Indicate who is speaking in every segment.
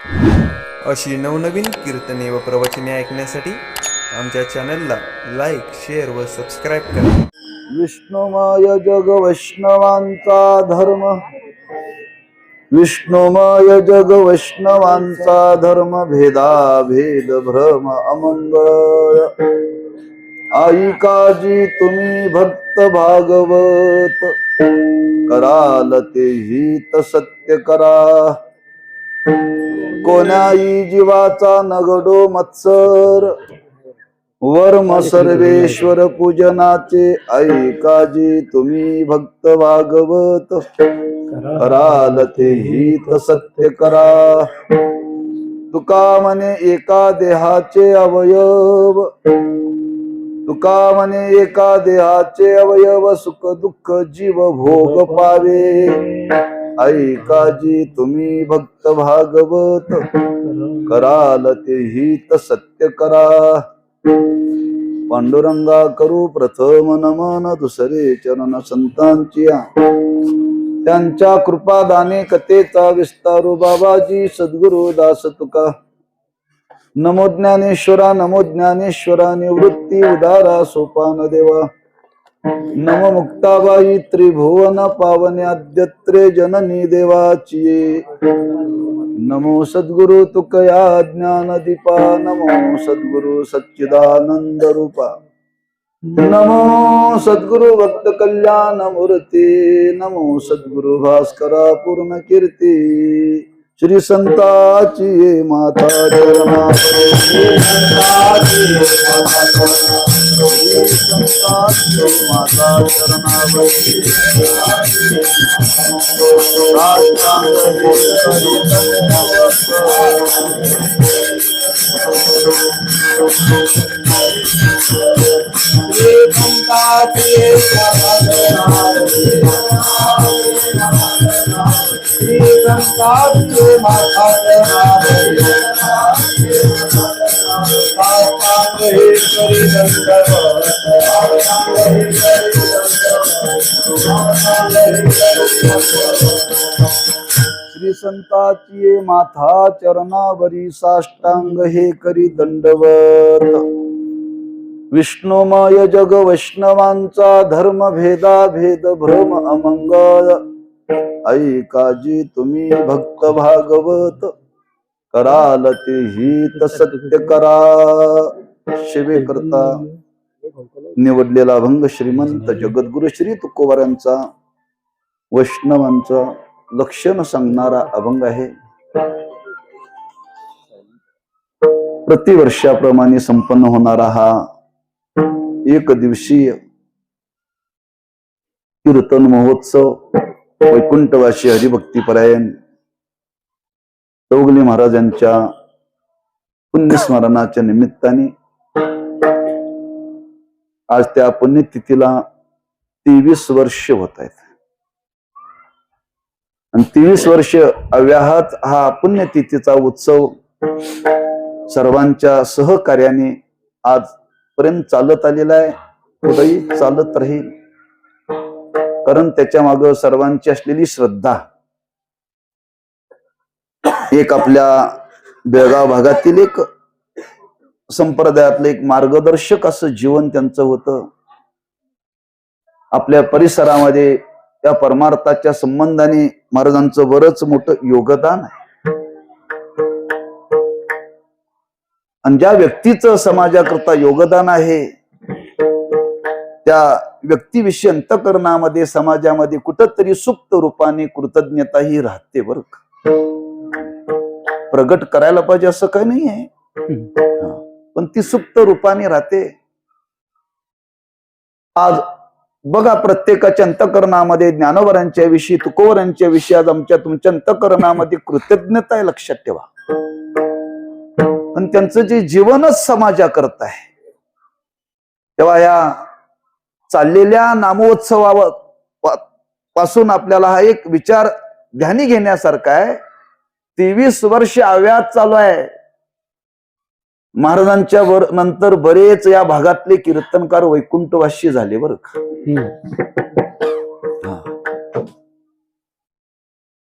Speaker 1: अशी नवनवीन कीर्तने व प्रवचने ऐकण्यासाठी आमच्या चॅनलला लाईक, शेअर व सबस्क्राईब करा.
Speaker 2: विष्णुमय जग वैष्णवांचा धर्म, विष्णुमय जग वैष्णवांचा धर्म, भेदा भेद भ्रम अमंगळ. आई काजी तुम्ही भक्त भागवत, कराल ते हित सत्य करा. कोणाई जीवाचा नगडो मत्सर, वर्म सर्वेश्वर पूजनाचे. ऐकाजी तुम्ही भक्त भागवत, कराल ते हित सत्य करा. तुका म्हणे एका देहाचे अवयव, तुका म्हणे एका देहाचे अवयव, सुख दुःख जीव भोग पावे. ऐकाजी तुम्ही भक्त भागवत, कराल ते हित सत्य करा. पांडुरंगा करू प्रथम नमन, दुसरे चरण संतांची. त्यांच्या कृपादाने कथेचा विस्तारू बाबाजी सद्गुरु दास तुका. नमो ज्ञानेश्वरा, नमो ज्ञानेश्वरा, निवृत्ती उदारा सोपान देवा. नम मुक्ताबाई त्रिभुवन पावन्याद्यत्रे जननी देवाची. नमो सद्गुरु तुकया ज्ञान दीपा, नमो सद्गुरु सच्चिदानंद रूपा, नमो सद्गुरु भक्त कल्याण मूर्ती, नमो सद्गुरु भास्करा पूर्ण कीर्ती. श्री संताची माता चरणा, श्री संताची माता चरणा. श्री संताची माथा चरणावरी साष्टांग हे करी दंडवत. विष्णुमय जग वैष्णवांचा धर्म, भेदा भेद भ्रम अमंगळ. ऐकाजी तुम्ही भक्त भागवत, कराल ते हित सत्य करा. शिवे करता निवडलेला अभंग श्रीमंत जगद्गुरु श्री तुकोबारांचा वैष्णवांचा लक्षण सांगणारा अभंग आहे. प्रतिवर्षाप्रमाणे संपन्न होणारा हा एक दिवसीय कीर्तन महोत्सव वैकुंठवासी हरिभक्तीपरायण चौगले महाराजांच्या पुण्यस्मरणाच्या निमित्ताने आज त्या पुण्यतिथीला 23 वर्ष होत आहेत. आणि 23 वर्ष अव्याहत हा पुण्यतिथीचा उत्सव सर्वांच्या सहकार्याने आजपर्यंत चालत आलेला आहे, पुढेही चालत राहील. कारण त्याच्या मागे सर्वांची असलेली श्रद्धा. एक आपल्या बेळगाव भागातील एक संप्रदायातलं एक मार्गदर्शक असं जीवन त्यांचं होतं. आपल्या परिसरामध्ये त्या परमार्थाच्या संबंधाने महाराजांचं बरंच मोठं योगदान आहे. आणि ज्या व्यक्तीचं समाजाकरता योगदान आहे त्या व्यक्तीविषयी अंतःकरणामध्ये समाजामध्ये कुठंतरी सुप्त रूपाने कृतज्ञता ही राहते बरं का. प्रगट करायला पाहिजे असं काही नाही आहे, पण ती सुप्त रूपाने राहते. आज बघा प्रत्येकाच्या अंतःकरणामध्ये ज्ञानोबरांच्या विषयी, तुकोबरांच्या विषयी आज आमच्या तुमच्या अंतःकरणामध्ये कृतज्ञता आहे, लक्षात ठेवा. पण त्यांचं जे जीवनच समाजाकरता आहे, तेव्हा या चाललेल्या नामोत्सवावर पासून आपल्याला हा एक विचार ध्यानी घेण्यासारखा आहे. 23 वर्ष अव्याहत चालू आहे. महाराजांच्या नंतर बरेच या भागातले कीर्तनकार वैकुंठवासी झाले बरं का.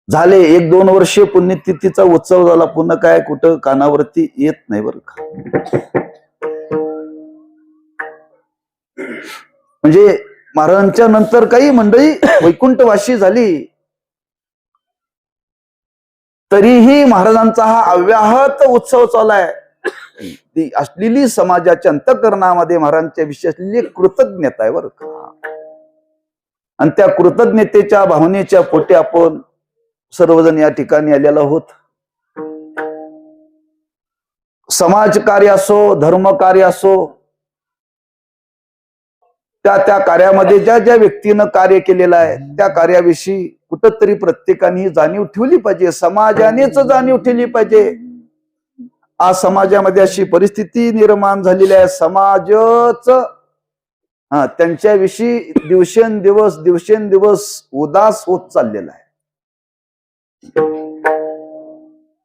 Speaker 2: झाले 1-2 वर्षे पुण्यतिथीचा उत्सव झाला, पुन्हा काय कुठं कानावरती येत नाही बरं का. म्हणजे महाराजांच्या नंतर काही मंडळी वैकुंठवासी झाली, तरीही महाराजांचा हा अव्याहत उत्सव चाललाय. ती असलेली समाजाच्या अंतःकरणामध्ये महाराजांच्या विषयी असलेली कृतज्ञता आहे बरं का. आणि त्या कृतज्ञतेच्या भावनेच्या पोटी आपण सर्वजण या ठिकाणी आलेलो आहोत. समाजकार्य असो, धर्मकार्य असो, त्या कार्यामध्ये ज्या ज्या व्यक्तीनं कार्य केलेलं आहे त्या कार्याविषयी कुठंतरी प्रत्येकाने जाणीव ठेवली पाहिजे, समाजानेच जाणीव ठेवली पाहिजे. आज समाजामध्ये अशी परिस्थिती निर्माण झालेली आहे, समाजच त्यांच्याविषयी दिवसेंदिवस उदास होत चाललेला आहे.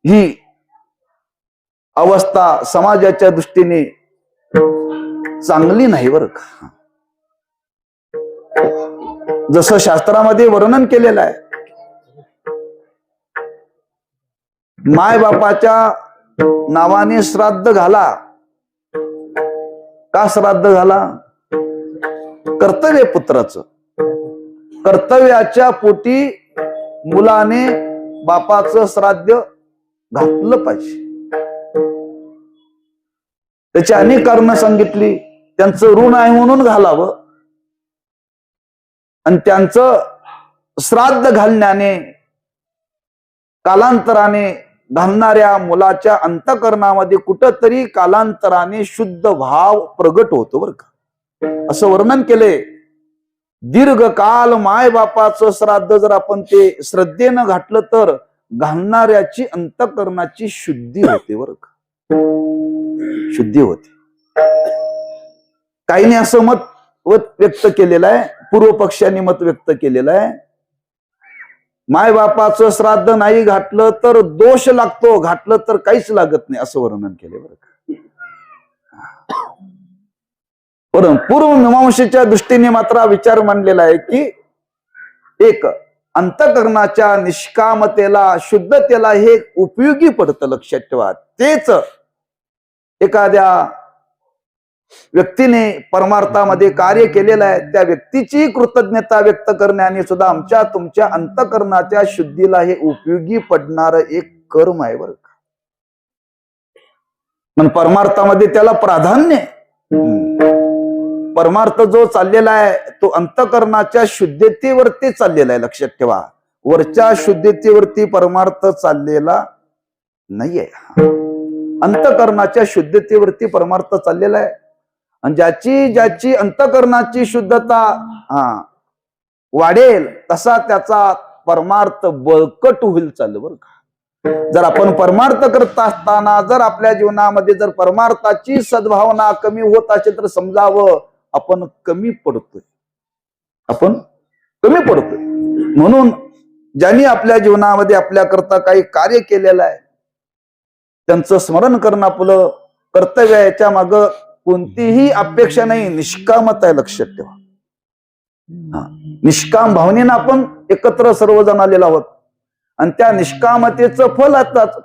Speaker 2: ही अवस्था समाजाच्या दृष्टीने चांगली नाही बरं का. जसं शास्त्रामध्ये वर्णन केलेलं आहे, माय बापाच्या नावाने श्राद्ध घाला. का श्राद्ध घाला? कर्तव्य पुत्राचं, कर्तव्याच्या पोटी मुलाने बापाचं श्राद्ध घातलं पाहिजे. त्याची अनेक कारणं सांगितली. त्यांचं ऋण आहे म्हणून घालावं, आणि त्यांचं श्राद्ध घालण्याने कालांतराने घालणाऱ्या मुलाच्या अंतःकरणामध्ये कुठंतरी कालांतराने शुद्ध भाव प्रगट होतो बरं का. असं वर्णन केले. दीर्घकाल माय बापाचं श्राद्ध जर आपण ते श्रद्धेनं घातलं तर घालणाऱ्याची अंतःकरणाची शुद्धी होते बरं का, शुद्धी होते. काहींनी असं मत व्यक्त केलेलं आहे, पूर्व पक्षांनी मत व्यक्त केलेलं आहे, माय बापाचं श्राद्ध नाही घातलं तर दोष लागतो, घातलं तर काहीच लागत नाही, असं वर्णन केले बरं का. परंतु पूर्व मीमांसेच्या दृष्टीने मात्र विचार मांडलेला आहे की एक अंतःकरणाच्या निष्कामतेला, शुद्धतेला हे उपयोगी पडतं. लक्षात ठेवा, तेच एखाद्या व्यक्तीने परमार्थामध्ये कार्य केलेलं आहे त्या व्यक्तीची कृतज्ञता व्यक्त करण्याने सुद्धा आमच्या तुमच्या अंतःकरणाच्या शुद्धीला हे उपयोगी पडणार एक कर्म आहे बरं का. पण परमार्थामध्ये त्याला प्राधान्य, परमार्थ जो चाललेला आहे तो अंतःकरणाच्या शुद्धतेवरती चाललेला आहे. लक्षात ठेवा, वरच्या शुद्धतेवरती परमार्थ चाललेला नाहीये, अंतःकरणाच्या शुद्धतेवरती परमार्थ चाललेला आहे. आणि ज्याची अंतःकरणाची शुद्धता वाढेल तसा त्याचा परमार्थ बळकट होईल चाललं बरं का. जर आपण परमार्थ करत असताना जर आपल्या जीवनामध्ये जर परमार्थाची सद्भावना कमी होत असेल तर समजावं आपण कमी पडतोय, आपण कमी पडतोय. म्हणून ज्यांनी आपल्या जीवनामध्ये आपल्या करता काही कार्य केलेलं आहे त्यांचं स्मरण करणं आपलं कर्तव्य आहे. याच्या माग कोणतीही अपेक्षा नाही, निष्कामता आहे. लक्षात ठेवा, निष्काम भावनेनं आपण एकत्र सर्वजण आलेलो आहोत आणि त्या निष्कामतेचं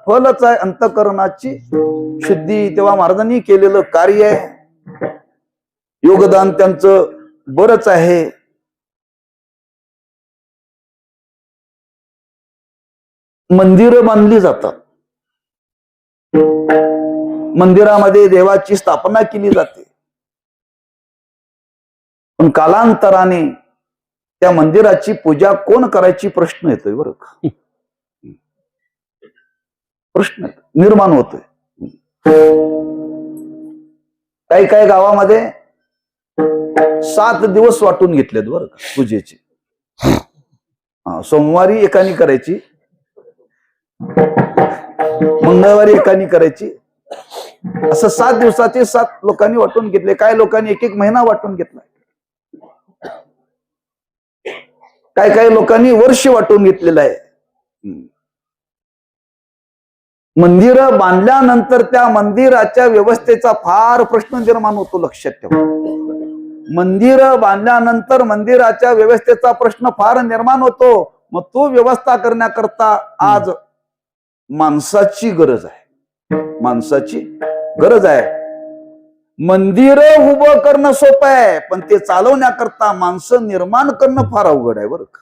Speaker 2: फलच आहे अंतःकरणाची शुद्धी. तेव्हा महाराजांनी केलेलं कार्य आहे, योगदान त्यांचं बरंच आहे. मंदिरं बांधली जातात, मंदिरामध्ये देवाची स्थापना केली जाते, पण कालांतराने त्या मंदिराची पूजा कोण करायची प्रश्न येतोय बरं का. प्रश्न निर्माण होतोय. काही गावामध्ये 7 दिवस वाटून घेतलेत बरं का पूजेचे. सोमवारी एकानी करायची, मंगळवारी एकानी करायची, असं 7 दिवसाचे 7 लोकांनी वाटून घेतले. काही लोकांनी 1-1 महिना वाटून घेतला, काही लोकांनी वर्ष वाटून घेतलेलं आहे. मंदिर बांधल्यानंतर त्या मंदिराच्या व्यवस्थेचा फार प्रश्न निर्माण होतो. लक्षात ठेवा, मंदिर बांधल्यानंतर मंदिराच्या व्यवस्थेचा प्रश्न फार निर्माण होतो. मग तो व्यवस्था करण्याकरता आज माणसाची गरज आहे, माणसाची गरज आहे. मंदिर उभं करणं सोपं आहे, पण ते चालवण्याकरता माणसं निर्माण करणं फार अवघड आहे बरं का.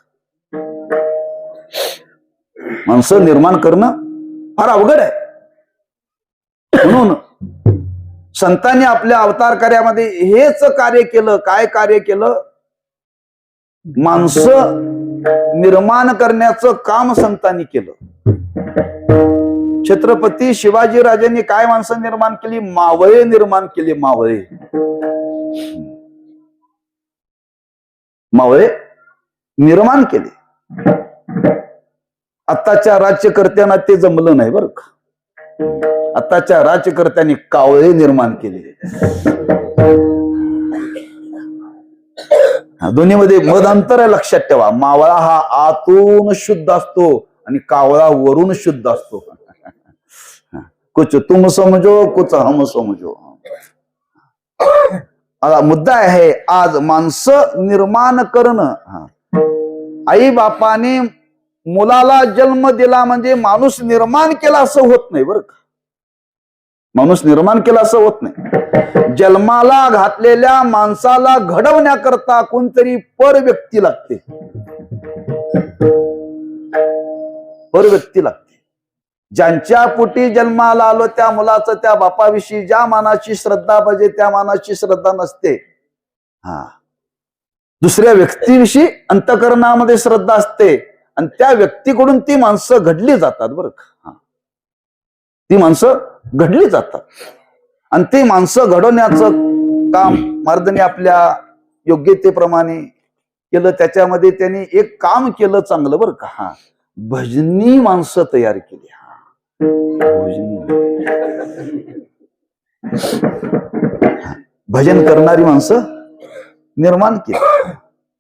Speaker 2: माणसं निर्माण करणं फार अवघड आहे. म्हणून संतांनी आपल्या अवतार कार्यामध्ये हेच कार्य केलं. काय कार्य केलं? माणसं निर्माण करण्याचं काम संतांनी केलं. छत्रपती शिवाजी राजांनी काय माणसं निर्माण केली? मावळे निर्माण केली. मावळे, मावळे निर्माण केले. आताच्या राज्यकर्त्यांना ते जमलं नाही बरं का. आताच्या राज्यकर्त्यांनी कावळे निर्माण केले. दोन्हीमध्ये मधांतर आहे, लक्षात ठेवा. मावळा हा आतून शुद्ध असतो आणि कावळा वरून शुद्ध असतो. कुछ तुम समजो, कुछ हम समजो. मुद्दा आहे आज माणसं निर्माण करणं. आई बापाने मुलाला जन्म दिला म्हणजे माणूस निर्माण केला असं होत नाही बरं का. माणूस निर्माण केला असं होत नाही. जन्माला घातलेल्या माणसाला घडवण्याकरता कोणतरी पर व्यक्ती लागते. पर व्यक्ती लागते. ज्यांच्या पोटी जन्माला आलो त्या मुलाचं त्या बापाविषयी ज्या मानाची श्रद्धा पाहिजे त्या मानाची श्रद्धा नसते. दुसऱ्या व्यक्तीविषयी अंतःकरणामध्ये श्रद्धा असते आणि त्या व्यक्तीकडून ती माणसं घडली जातात बरं का. ती माणसं घडली जातात आणि ती माणसं घडवण्याचं काम महाराजांनी आपल्या योग्यतेप्रमाणे केलं. त्याच्यामध्ये त्यांनी एक काम केलं चांगलं बरं का. भजनी माणसं तयार केली. भजन करणारी माणसं निर्माण केली.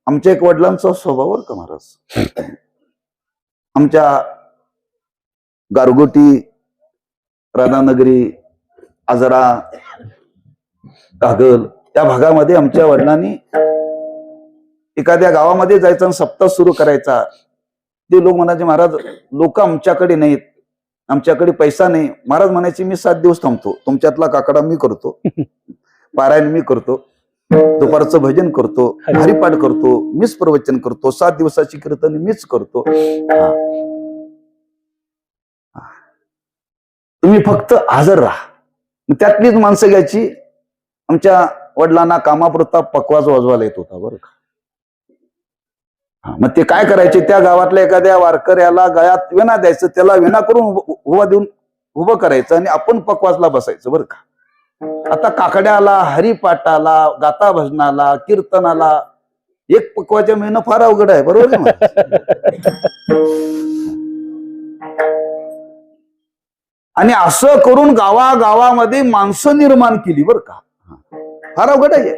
Speaker 2: आमच्या एक वडिलांचा स्वभाव बरं का महाराज. आमच्या गारगोटी, राधानगरी, आजरा, कागल त्या भागामध्ये आमच्या वडिलांनी एखाद्या गावामध्ये जायचं आणि सप्ताह सुरू करायचा. ते लोक म्हणायचे, महाराज लोक आमच्याकडे नाहीत, आमच्याकडे पैसा नाही. महाराज म्हणायचे, मी 7 दिवस थांबतो, तुमच्यातला काकडा मी करतो, पारायण मी करतो, दुपारचं भजन करतो, हरिपाठ करतो, मीच प्रवचन करतो, 7 दिवसाची कीर्तन मीच करतो. तुम्ही फक्त हजर राहा. त्यातलीच माणसं घ्यायची. आमच्या वडिलांना कामापुरता पकवाज वाजवायला येत होता बरं का. मग ते काय करायचे, त्या गावातल्या एखाद्या वारकऱ्याला गळ्यात वेणा द्यायचं, त्याला वेणा करून उभा देऊन उभं करायचं आणि आपण पकवाजला बसायचं बरं का. आता काकड्याला, हरिपाठाला, गाता भजनाला, कीर्तनाला एक पकवाच्या मिळणं फार अवघड आहे. बरोबर आहे. आणि असं करून गावागावामध्ये माणसं निर्माण केली बरं का. फार अवघड आहे.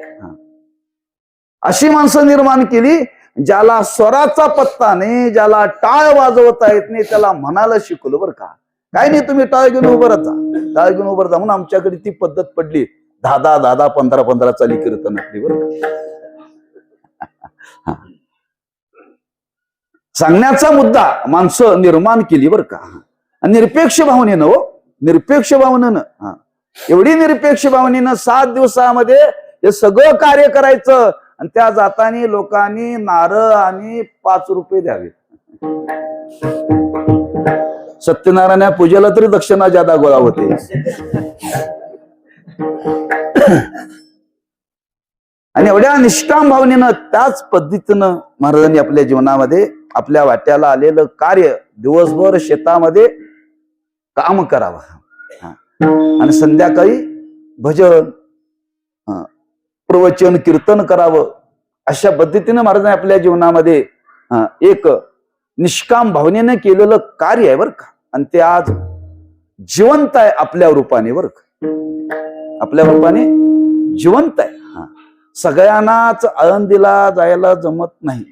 Speaker 2: अशी माणसं निर्माण केली ज्याला स्वराचा पत्ता नाही, ज्याला टाळ वाजवता येत नाही, त्याला म्हणायला शिकवलं बरं का. काय नाही, तुम्ही टाळ घेऊन उभं राहा, टाळ घेऊन उभं राहा. म्हणून आमच्याकडे ती पद्धत पडली. 10-10, 15-15 चाली कीर्तनातली बरं का. सांगण्याचा मुद्दा माणसं निर्माण केली बरं का. निरपेक्ष भावनेनं, हो निरपेक्ष भावनेनं, एवढी निरपेक्ष भावनेनं 7 दिवसामध्ये हे सगळं कार्य करायचं. आणि त्या जातानी लोकांनी नारळ आणि 5 रुपये द्यावे. सत्यनारायण पूजेला तरी दक्षिणा जादा गोळा होते. आणि एवढ्या निष्काम भावनेनं त्याच पद्धतीनं महाराजांनी आपल्या जीवनामध्ये आपल्या वाट्याला आलेलं कार्य दिवसभर शेतामध्ये काम करावं आणि संध्याकाळी भजन, प्रवचन, कीर्तन करावं. अशा पद्धतीनं महाराजांनी आपल्या जीवनामध्ये एक निष्काम भावनेनं केलेलं कार्य आहे बरं का. आणि ते आज जिवंत आहे आपल्या रूपाने बरं का. आपल्या रूपाने जिवंत आहे. सगळ्यांनाच आळंदीला जायला जमत नाही.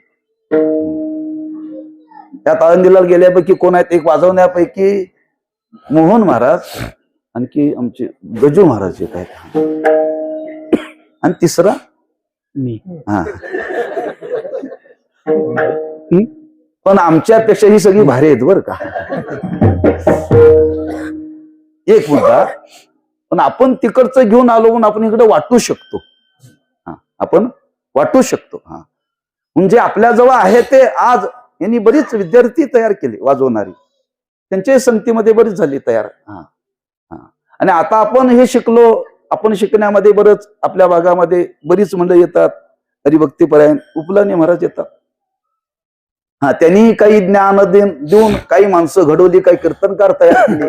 Speaker 2: त्यात आळंदीला गेल्यापैकी कोण आहेत? एक वाजवण्यापैकी मोहन महाराज, आणखी आमचे गजू महाराज एक आहेत, आणि तिसरा मी. पण आमच्यापेक्षा ही सगळी भारी आहेत बरं का. एक मुद्दा, पण आपण तिकडचं घेऊन आलो म्हणून आपण इकडे वाटू शकतो. आपण वाटू शकतो. म्हणजे आपल्या जवळ आहे ते आज यांनी बरीच विद्यार्थी तयार केले वाजवणारी, त्यांच्या संगतीमध्ये बरीच झाली तयार. आणि आता आपण हे शिकलो, आपण शिकण्यामध्ये बरंच आपल्या भागामध्ये बरीच मंडळी येतात, हरिभक्तीपरायण उपलाने महाराज येतात. त्यांनी काही ज्ञान देऊन काही माणसं घडवली, काही कीर्तनकार तयार केले.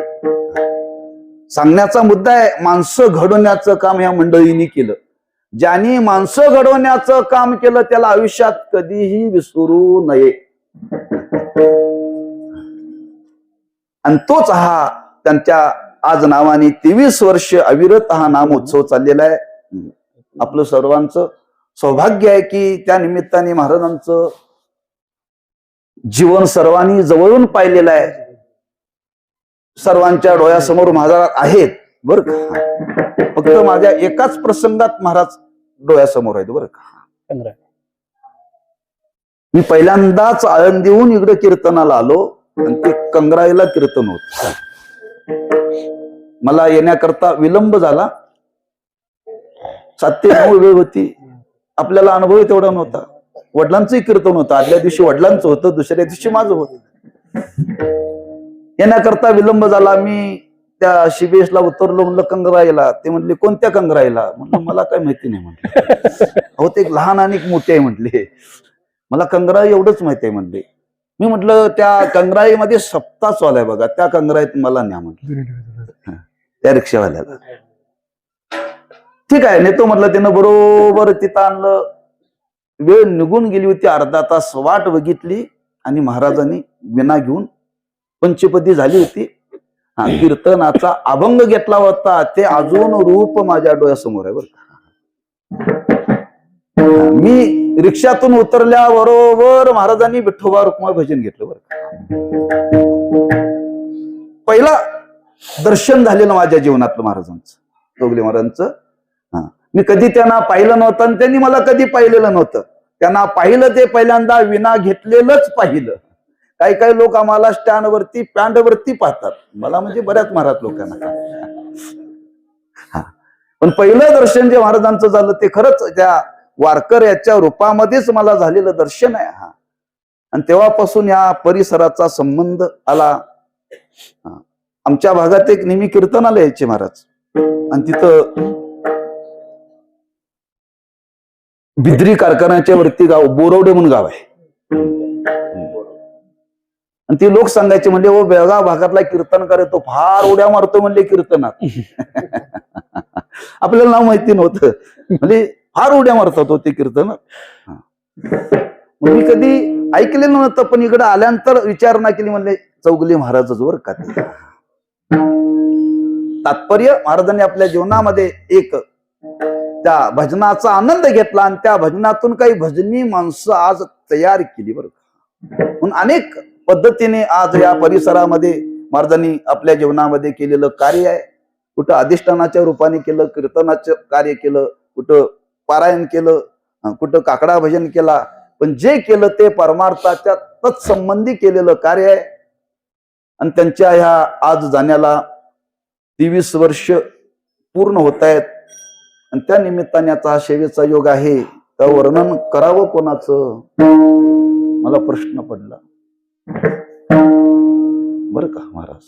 Speaker 2: सांगण्याचा मुद्दा आहे, माणसं घडवण्याचं काम या मंडळींनी केलं. ज्यांनी माणसं घडवण्याचं काम केलं त्याला आयुष्यात कधीही विसरू नये. आणि तोच हा त्यांच्या आज नावाने 23 वर्ष अविरत हा नामोत्सव चाललेला आहे. आपलं सर्वांचं सौभाग्य आहे की त्या निमित्ताने महाराजांचं जीवन सर्वांनी जवळून पाहिलेलं आहे. सर्वांच्या डोळ्यासमोर महाराज आहेत बरं का. फक्त माझ्या एकाच प्रसंगात महाराज डोळ्यासमोर आहेत बरं का. मी पहिल्यांदाच आळंदीहून इकडे कीर्तनाला आलो आणि ते कंगराईला कीर्तन होत. मला येण्याकरता विलंब झाला. 7 ते 9 वेळ होती. आपल्याला अनुभव तेवढा नव्हता. वडिलांचंही कीर्तन होतं. आदल्या दिवशी वडिलांचं होतं, दुसऱ्या दिवशी माझं होतं. येण्याकरता विलंब झाला. मी त्या शिबेशला उतरलो, म्हणलं कंगराईला. ते म्हटले कोणत्या कंगराईला? म्हणलं मला काय माहिती नाही. म्हटलं अहो ते एक लहान आणि एक मोठे आहे म्हटले. मला कंगराई एवढंच माहिती आहे म्हटले. मी म्हटलं त्या कंगराईमध्ये सप्ताह चालू आहे बघा, त्या कंगराईत मला न्या म्हटलं त्या रिक्षावाल्याला. ठीक आहे नेतो म्हटलं. त्यानं बरोबर तिथं आणलं. वेळ निघून गेली होती. अर्धा तास वाट बघितली आणि महाराजांनी विना घेऊन पंचपदी झाली होती. कीर्तनाचा अभंग घेतला होता. ते अजून रूप माझ्या डोळ्यासमोर आहे बरं. मी रिक्षातून उतरल्याबरोबर महाराजांनी विठोबा रुक्मा भजन घेतलं बरं. पहिला दर्शन झालेलं माझ्या जीवनातलं महाराजांचं, जोगले महाराजांचं. मी कधी त्यांना पाहिलं नव्हतं आणि त्यांनी मला कधी पाहिलेलं नव्हतं. त्यांना पाहिलं ते पहिल्यांदा विना घेतलेलंच पाहिलं. काही काही लोक आम्हाला स्टँडवरती पॅन्टवरती पाहतात, मला म्हणजे बऱ्याच महाराज लोकांना. पण पहिलं दर्शन जे महाराजांचं झालं ते खरंच त्या वारकऱ्याच्या रूपामध्येच मला झालेलं दर्शन आहे. आणि तेव्हापासून या परिसराचा संबंध आला. आमच्या भागात एक नेहमी कीर्तनाला यायचे महाराज. आणि तिथं बिद्री कारखान्याच्या वरती गाव बोरवडे म्हणून गाव आहे. आणि ती लोक सांगायचे म्हणजे ओ बेळगाव भागातला कीर्तनकार तो फार उड्या मारतो म्हणले कीर्तनात. आपल्याला नाव माहिती नव्हतं, म्हणजे फार उड्या मारतात होते कीर्तन. मी कधी ऐकलेलं नव्हतं, पण इकडे आल्यानंतर विचारणा केली म्हणले चौगले महाराजच वर का. तात्पर्य महाराजांनी आपल्या जीवनामध्ये एक त्या भजनाचा आनंद घेतला आणि त्या भजनातून काही भजनी माणसं आज तयार केली बरं. म्हणून अनेक पद्धतीने आज या परिसरामध्ये महाराजांनी आपल्या जीवनामध्ये केलेलं कार्य आहे. कुठं अधिष्ठानाच्या रूपाने केलं, कीर्तनाचं कार्य केलं, कुठं पारायण केलं, कुठं काकडा भजन केला. पण जे केलं ते परमार्थाच्या तत्संबंधी केलेलं कार्य आहे. आणि त्यांच्या ह्या आज जाण्याला 23 वर्ष पूर्ण होत आहेत. आणि त्या निमित्ताने आता हा सेवेचा योग आहे. तर वर्णन करावं कोणाचं, मला प्रश्न पडला बरं का महाराज.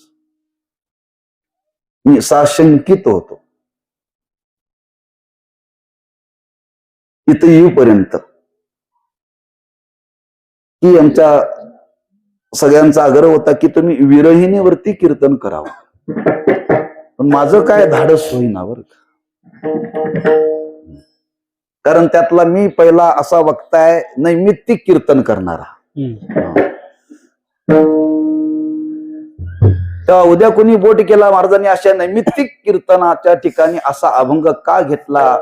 Speaker 2: मी साशंकित होतो इथं येऊपर्यंत की आमच्या सगळ्यांचा आग्रह होता की तुम्ही विरहिणीवरती कीर्तन करावं. पण माझं काय धाडस होईना बरं का. कारण त्यातला मी पहिला असा वक्ताय नैमित्तिक कीर्तन करणारा. तेव्हा उद्या कोणी बोट केला महाराजांनी अशा नैमित्तिक कीर्तनाच्या ठिकाणी असा अभंग का घेतला.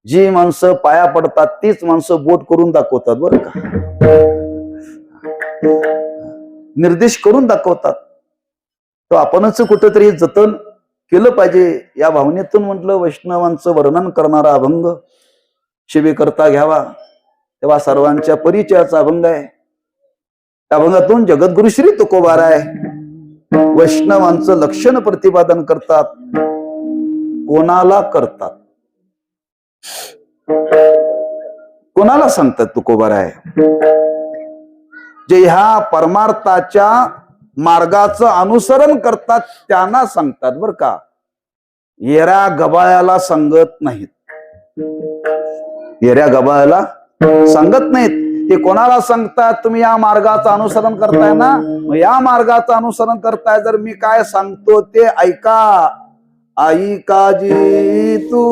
Speaker 2: जी माणसं पाया पडतात तीच माणसं बोट करून दाखवतात बरं का, निर्देश करून दाखवतात. तो आपणच कुठंतरी जतन केलं पाहिजे. या भावनेतून म्हटलं वैष्णवांचं वर्णन करणारा अभंग शिवेकरता घ्यावा. तेव्हा सर्वांच्या परिचयाचा अभंग आहे. त्या अभंगातून जगद्गुरु श्री तुकोबाराय वैष्णवांचं लक्षण प्रतिपादन करतात. कोणाला करतात, कोणाला सांगतात तुकोबाराय? जे ह्या परमार्थाच्या मार्गाचं अनुसरण करतात त्यांना सांगतात बर का. येऱ्या गबाळ्याला सांगत नाहीत. येऱ्या गबाळ्याला सांगत नाहीत. ते कोणाला सांगतात? तुम्ही या मार्गाचं अनुसरण करताय ना, मग या मार्गाचं अनुसरण करताय जर मी काय सांगतो ते ऐका. आई काजी तू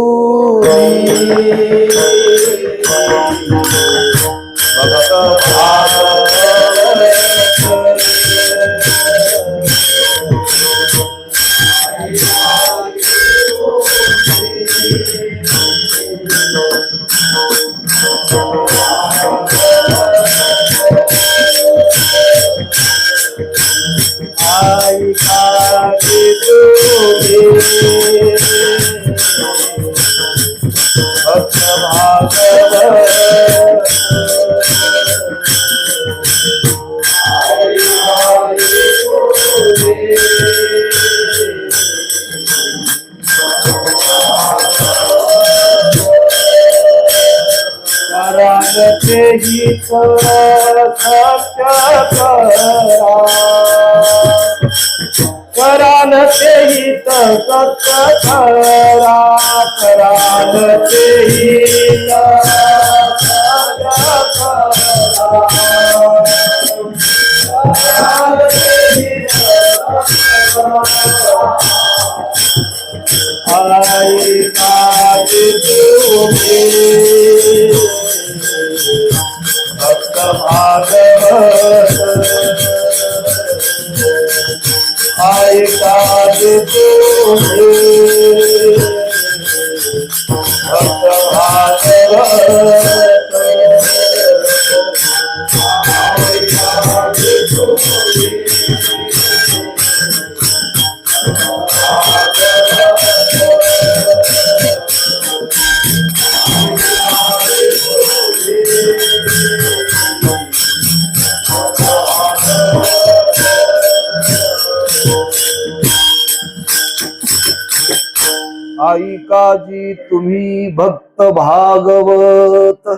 Speaker 2: आई काजी तुम्ही भक्त भागवत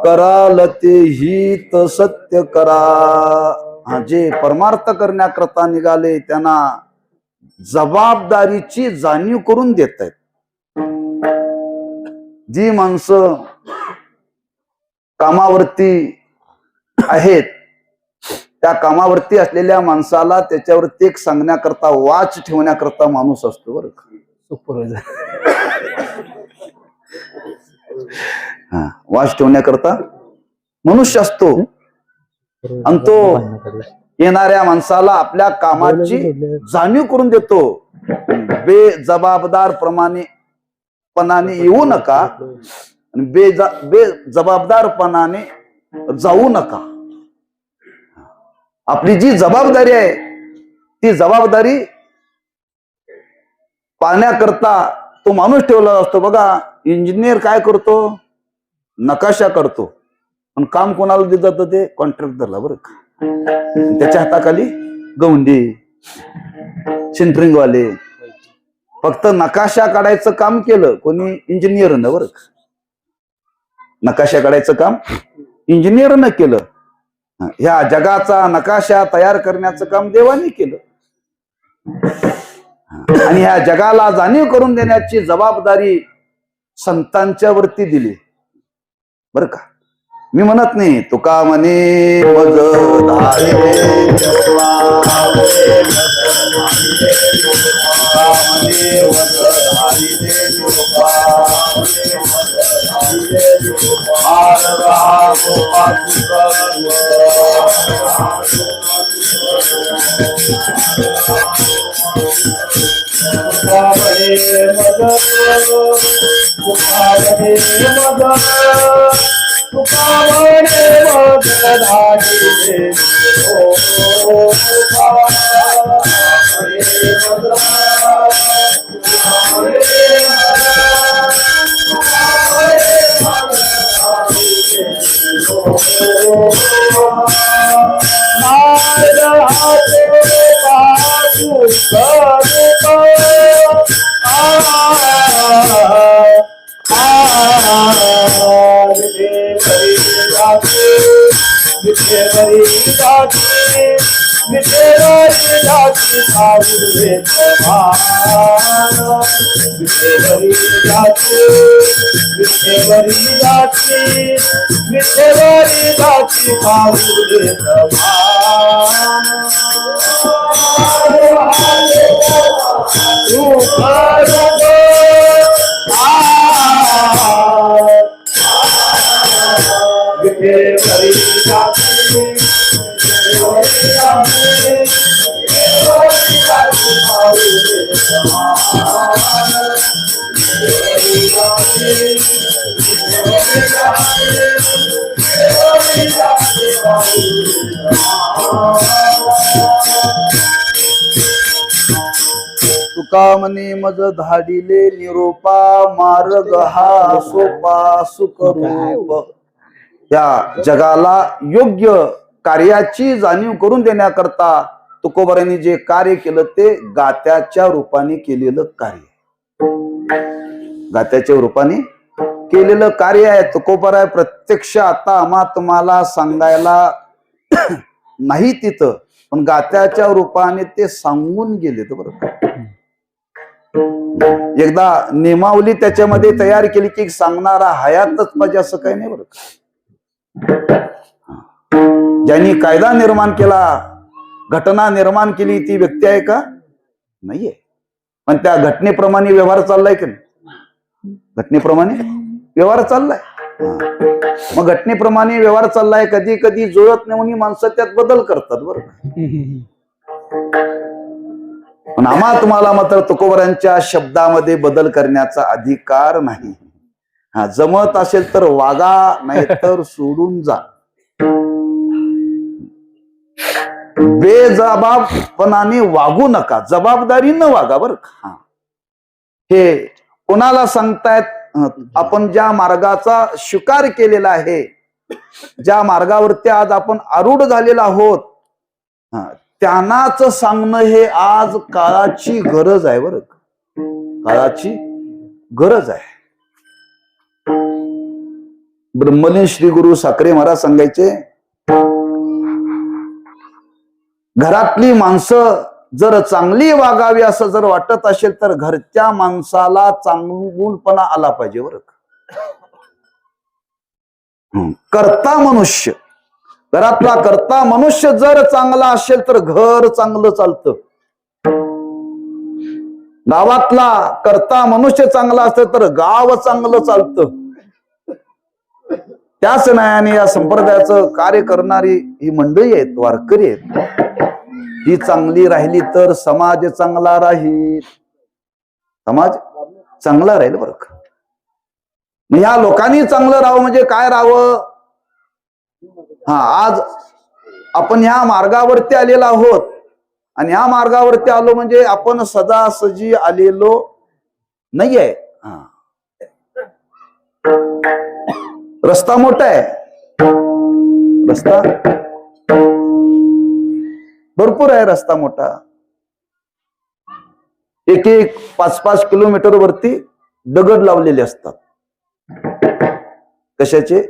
Speaker 2: कराल ते हित सत्य करा. हा, जे परमार्थ करण्याकरता निघाले त्यांना जबाबदारीची जाणीव करून देत आहेत. जी माणसं कामावरती आहेत त्या कामावरती असलेल्या माणसाला त्याच्यावरती एक सांगण्याकरता वाच ठेवण्याकरता माणूस असतो बरं का. हा, वाच ठेवण्याकरता मनुष्य असतो आणि तो येणाऱ्या माणसाला आपल्या कामाची जाणीव करून देतो. बेजबाबदारपणाने येऊ नका आणि बेजबाबदारपणाने जाऊ नका. आपली जी जबाबदारी आहे ती जबाबदारी पाहण्याकरता तो माणूस ठेवला असतो. बघा, इंजिनियर काय करतो? नकाशा करतो. पण काम कोणाला दिलं जातं? ते कॉन्ट्रॅक्टरला बरं का. त्याच्या हाताखाली गवंडी, सेंटरिंग वाले. फक्त नकाशा काढायचं काम केलं कोणी? इंजिनियरनं बरं का. नकाशा काढायचं काम इंजिनियरनं केलं. ह्या जगाचा नकाशा तयार करण्याचं काम देवाने केलं. आणि ह्या जगाला जाणीव करून देण्याची जबाबदारी संतांच्या वरती दिली बर का. मी म्हणत नाही तुका म्हणे मज तुका म्हणे मज धाडिले निरोपा मार्ग हा सोपा सुखरूप. या जगाला योग्य कार्याची जाणीव करून देण्याकरता तुकोबारांनी जे कार्य केलं ते गात्याच्या रूपाने केलेलं कार्य. गात्याच्या रूपाने केलेलं कार्य आहे. तुकोबाराय प्रत्यक्ष आता आम्हा तुम्हाला सांगायला नाही तिथं, पण गात्याच्या रूपाने ते सांगून गेले. तर बरोबर एकदा नियमावली त्याच्यामध्ये तयार केली की सांगणारा हयातच पाहिजे असं काही नाही. बरोबर ज्यांनी कायदा निर्माण केला, घटना निर्माण केली ती व्यक्ती आहे का? नाहीये. पण त्या घटनेप्रमाणे व्यवहार चाललाय की नाही? घटनेप्रमाणे व्यवहार चाललाय. मग घटनेप्रमाणे व्यवहार चाललाय. कधी कधी जुळत नाही म्हणून माणसं त्यात बदल करतात. बरोबर पण आम्हा तुम्हाला मात्र तुकोबारांच्या शब्दामध्ये बदल करण्याचा अधिकार नाही. हा जमत असेल तर वागा, नाही तर सोडून जा. बेजबाबपणाने वागू नका, जबाबदारीनं वागा. बरं का हे कोणाला सांगतायत? आपण ज्या मार्गाचा स्वीकार केलेला आहे, ज्या मार्गावरती आज आपण आरूढ झालेला आहोत, त्यांनाच सांगणं हे आज काळाची गरज आहे. बरं काळाची गरज आहे. ब्रह्मलीन श्री गुरु साखरे महाराज सांगायचे, घरातली माणसं जर चांगली वागावी असं जर वाटत असेल तर घरच्या माणसाला चांगुलपणा आला पाहिजे. बरं कर्ता मनुष्य, घरातला कर्ता मनुष्य जर चांगला असेल तर घर चांगलं चालतं. गावातला कर्ता मनुष्य चांगला असेल तर गाव चांगलं चालतं. त्याच न्यायाने या संप्रदायाचं कार्य करणारी ही मंडळी आहेत, वारकरी आहेत, ही चांगली राहिली तर समाज चांगला राहील. समाज चांगला राहील. बरं का ह्या लोकांनी चांगलं राहावं म्हणजे काय राहावं? आज आपण ह्या मार्गावरती आलेलो आहोत आणि ह्या मार्गावरती आलो म्हणजे आपण सजासजी आलेलो नाहीये. रस्ता मोठा आहे, रस्ता भरपूर आहे, रस्ता मोठा. एक 5-5 किलोमीटर वरती दगड लावलेले असतात. कशाचे?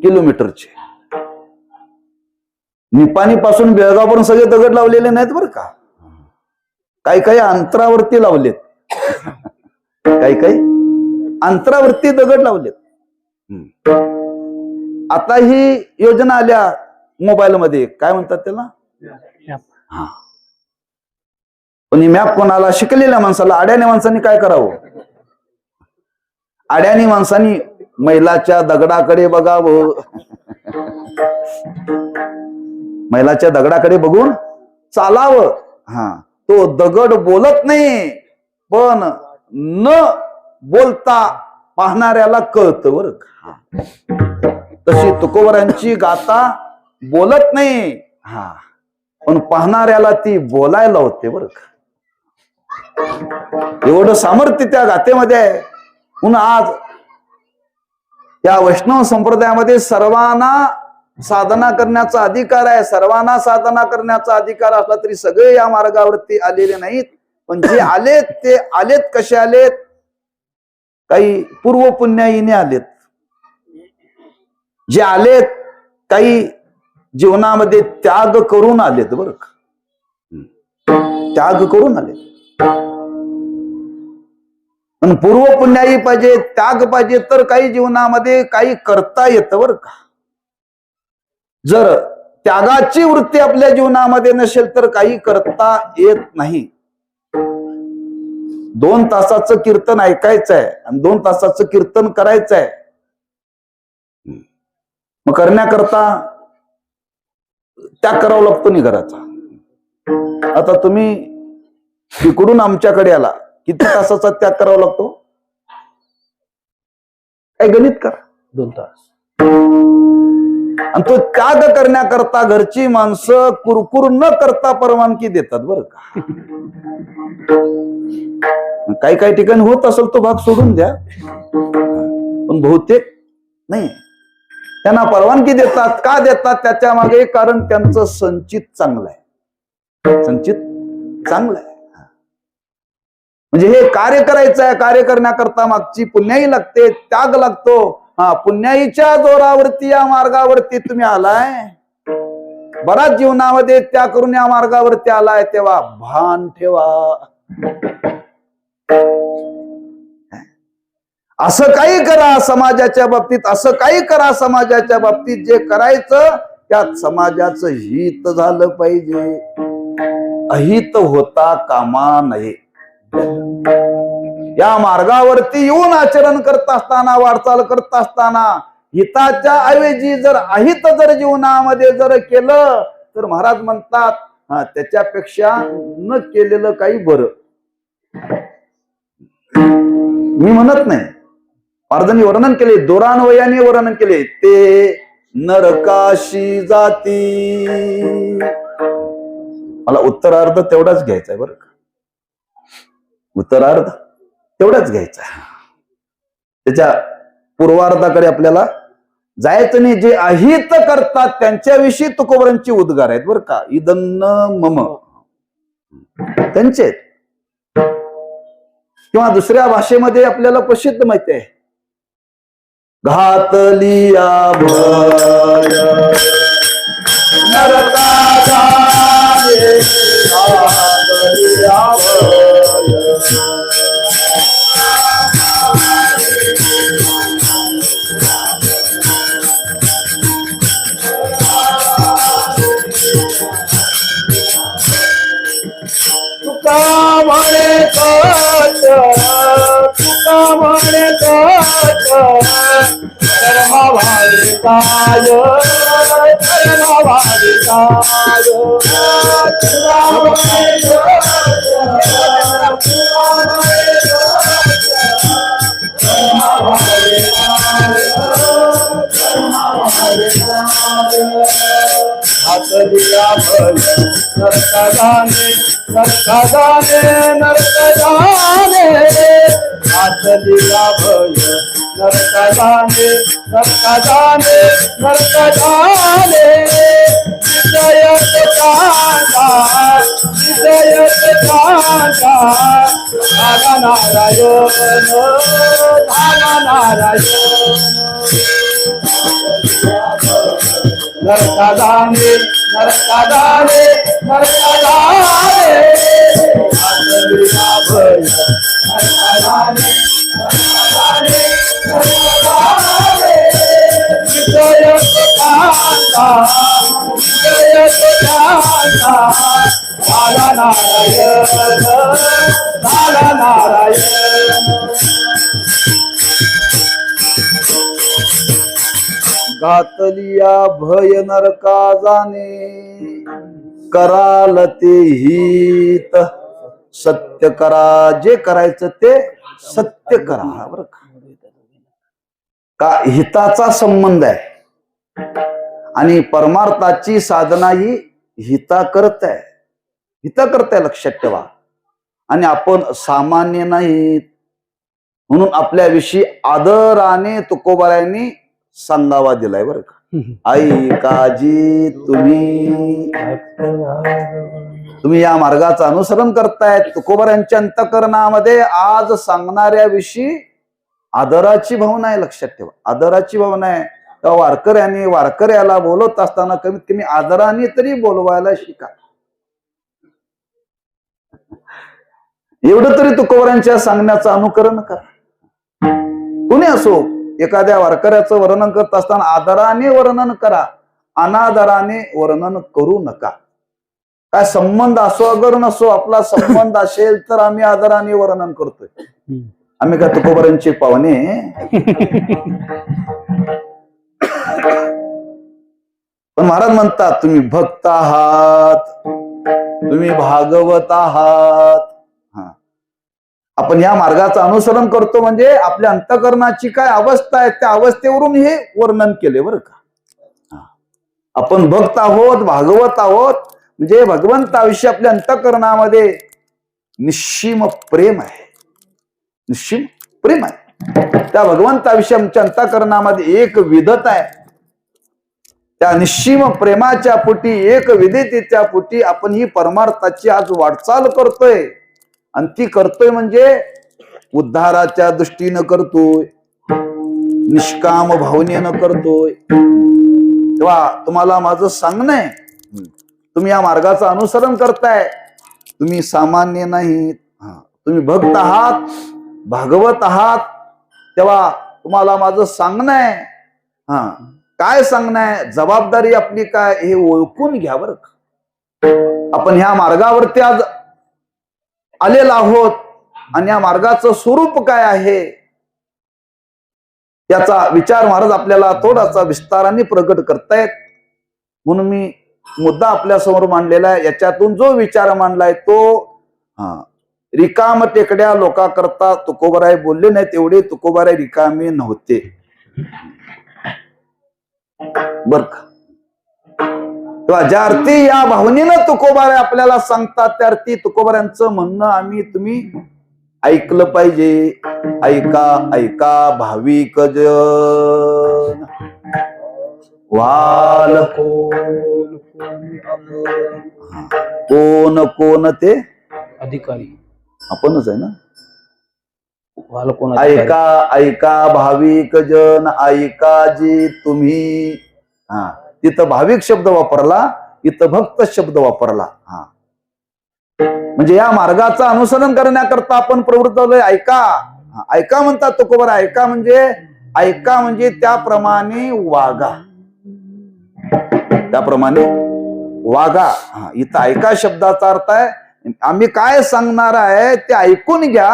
Speaker 2: किलोमीटरचे. निपाणी पासून बेळगावपर्यंत सगळे दगड लावलेले नाहीत बरं का. काही काही अंतरावरती लावलेत, काही काही अंतरावरती दगड लावलेत. आता ही योजना आल्या मोबाईल मध्ये, काय म्हणतात त्याला? पण ही मॅप कोणाला? शिकलेल्या माणसाला. अड्याने माणसांनी काय करावं? अड्यानी माणसांनी मैलाच्या दगडाकडे बघावं. मैलाच्या दगडाकडे बघून चालावं. तो दगड बोलत नाही, पण न बोलता पाहणाऱ्याला कळतं. बरं तशी तुकोबारांची गाथा बोलत नाही, पण पाहणाऱ्याला ती बोलायला होते. बरं एवढं सामर्थ्य त्या गाथेमध्ये आहे. म्हणून आज या वैष्णव संप्रदायामध्ये सर्वांना साधना करण्याचा अधिकार आहे, सर्वांना साधना करण्याचा अधिकार असला तरी सगळे या मार्गावरती आलेले नाहीत. पण जे आलेत ते आलेत कसे आलेत? काही पूर्व पुण्याईने आलेत. जे आलेत काही जीवनामध्ये त्याग करून आलेत बरं का, त्याग करून आलेत. पण पूर्व पुण्याई पाहिजे, त्याग पाहिजे तर काही जीवनामध्ये काही करता येतं बरं का. जर त्यागाची वृत्ती आपल्या जीवनामध्ये नसेल तर काही करता येत नाही. 2 तासाचं कीर्तन ऐकायचं आहे आणि 2 तासाचं कीर्तन करायचं आहे. मग करण्याकरता त्याग करावा लागतो नाही घराचा. आता तुम्ही तिकडून आमच्याकडे आला, किती तासाचा त्याग करावा लागतो? काय गणित करा,
Speaker 3: 2 तास.
Speaker 2: आणि तो त्याग करण्याकरता घरची माणसं कुरकुर न करता परवानगी देतात बरं का. काही काही ठिकाणी होत असेल तो भाग सोडून द्या, पण बहुतेक नाही. त्यांना परवानगी देतात. का देतात? त्याच्या मागे कारण त्यांचं संचित चांगलं आहे, संचित चांगलं आहे. म्हणजे हे कार्य करायचं आहे, कार्य करण्याकरता मागची पुण्याई लागते, त्याग लागतो. पुण्याईच्या जोरावरती या मार्गावरती तुम्ही आलाय, बराच जीवनामध्ये त्या करून या मार्गावरती आलाय, तेव्हा भान ठेवा. असं काही करा समाजाच्या बाबतीत, असं काही करा समाजाच्या बाबतीत जे करायचं त्यात समाजाचं हित झालं पाहिजे, अहित होता कामा नये. या मार्गावरती येऊन आचरण करत असताना, वाटचाल करत असताना हिताच्या ऐवजी जर अहित जर जीवनामध्ये जर केलं तर महाराज म्हणतात त्याच्यापेक्षा न केलेलं काही बरं. मी म्हणत नाही, महाराजांनी वर्णन केले, दोरान्वयाने वर्णन केले, ते नरकाशी जाती. मला उत्तरार्ध तेवढाच घ्यायचा आहे बरं का, उत्तरार्ध तेवढाच घ्यायचा. त्याच्या पूर्वार्धाकडे आपल्याला जायचं नाही. जे अहित करतात त्यांच्याविषयी तुकोबरांची उद्गार आहेत बरं का. इदन्न मम त्यांचे, किंवा दुसऱ्या भाषेमध्ये आपल्याला प्रसिद्ध माहिती आहे, घातलिया भय नरका जाणे, घातलिया भय. तुका म्हणे कच, तुका म्हणे कच, कर्म भाविकाय, कर्म भाविकाय. तुका म्हणे कच, तुका म्हणे कच, कर्म भाविकाय, कर्म भाविकाय. घातलिया भय नरका जाणे, नरका जाणे, नरका जाणे. घातलिया भय नरका जाणे, नरका जाणे, नरका जाणे. विजयत कांता, विजयत कांता. धागा नारायण, धागा नारायण. नरका जाणे, नरका जाणे, नरका जाणे. घातलिया भय नरका जाणे, नरका जाणे, नरका जाणे. विजयत कांता, विजयत कांता. धागा नारायण, धागा नारायण. घातलिया भय नरका जाणे, कराल ते हित सत्य करा. जे करायचं ते सत्य करा बरं का. हिताचा संबंध आहे आणि परमार्थाची साधना ही हिता करत आहे, हिता करताय, लक्षात ठेवा. आणि आपण सामान्य नाहीत म्हणून आपल्याविषयी आदराने तुकोबारायांनी सांगावा दिलाय बरं का. आई काजी तुम्ही या मार्गाचं अनुसरण करतायत. तुकोबारांच्या अंतःकरणामध्ये आज सांगणाऱ्या विषयी आदराची भावना आहे. लक्षात ठेवा, आदराची भावना आहे. तर वारकऱ्याला बोलत असताना कमीत कमी आदराने तरी बोलवायला शिका. एवढं तरी तुकोबारांच्या सांगण्याचं अनुकरण करा. कुणी असो, एखाद्या वारकऱ्याचं वर्णन करत असताना आदराने वर्णन करा, अनादराने वर्णन करू नका. काय संबंध असो अगर नसो, आपला संबंध असेल तर आम्ही आदराने वर्णन करतोय. आम्ही का तुकोबारांचे पाहुणे? पण महाराज म्हणतात तुम्ही भक्त आहात, तुम्ही भागवत आहात. आपण या मार्गाचं अनुसरण करतो म्हणजे आपल्या अंतःकरणाची काय अवस्था आहे त्या अवस्थेवरून हे वर्णन केले बरं का. आपण भक्त आहोत, भागवत आहोत म्हणजे भगवंताविषयी आपल्या अंतःकरणामध्ये निश्चिम प्रेम आहे. निश्चिम प्रेम आहे. त्या भगवंताविषयी आमच्या अंतःकरणामध्ये एक विधता आहे. त्या निश्चिम प्रेमाच्या पोटी, एक विधेतेच्या पोटी आपण ही परमार्थाची आज वाटचाल करतोय. आणि ती करतोय म्हणजे उद्धाराच्या दृष्टीनं करतोय, निष्काम भावनेनं करतोय. तेव्हा तुम्हाला माझं सांगणं आहे, तुम्ही या मार्गाचं अनुसरण करताय. तुम्ही सामान्य नाहीत, तुम्ही भक्त आहात, भागवत आहात. तेव्हा तुम्हाला माझं सांगणं आहे. काय सांगणं आहे, जबाबदारी आपली काय हे ओळखून घ्या बरं का. आपण ह्या मार्गावरती आज आलेला आहोत आणि या मार्गाचं स्वरूप काय आहे याचा विचार महाराज आपल्याला थोडासा विस्ताराने प्रकट करतायत. म्हणून मी मुद्दा आपल्या समोर मांडलेला आहे. याच्यातून जो विचार मांडलाय तो रिकाम टेकड्या लोकांकरता तुकोबाराय बोलले नाही, तेवढे तुकोबाराय रिकामे नव्हते बर का. तेव्हा ज्या अर्थी या भावनेनं तुकोबाराय आपल्याला सांगतात त्या अर्थी तुकोबारायांचं म्हणणं आम्ही तुम्ही ऐकलं पाहिजे. ऐका ऐका भाविक जन, वाल कोण कोण ते
Speaker 3: अधिकारी
Speaker 2: आपणच आहे ना.
Speaker 3: वाल कोण?
Speaker 2: ऐका ऐका भाविक जन, ऐका जी तुम्ही. तिथं भाविक शब्द वापरला, इथं भक्त शब्द वापरला. म्हणजे या मार्गाचं अनुसरण करण्याकरता आपण प्रवृत्त झालोय. ऐका ऐका म्हणतात तुकोबार. ऐका म्हणजे त्याप्रमाणे वागा, त्याप्रमाणे वागा. इथं ऐका शब्दाचा अर्थ आहे आम्ही काय सांगणार आहे ते ऐकून घ्या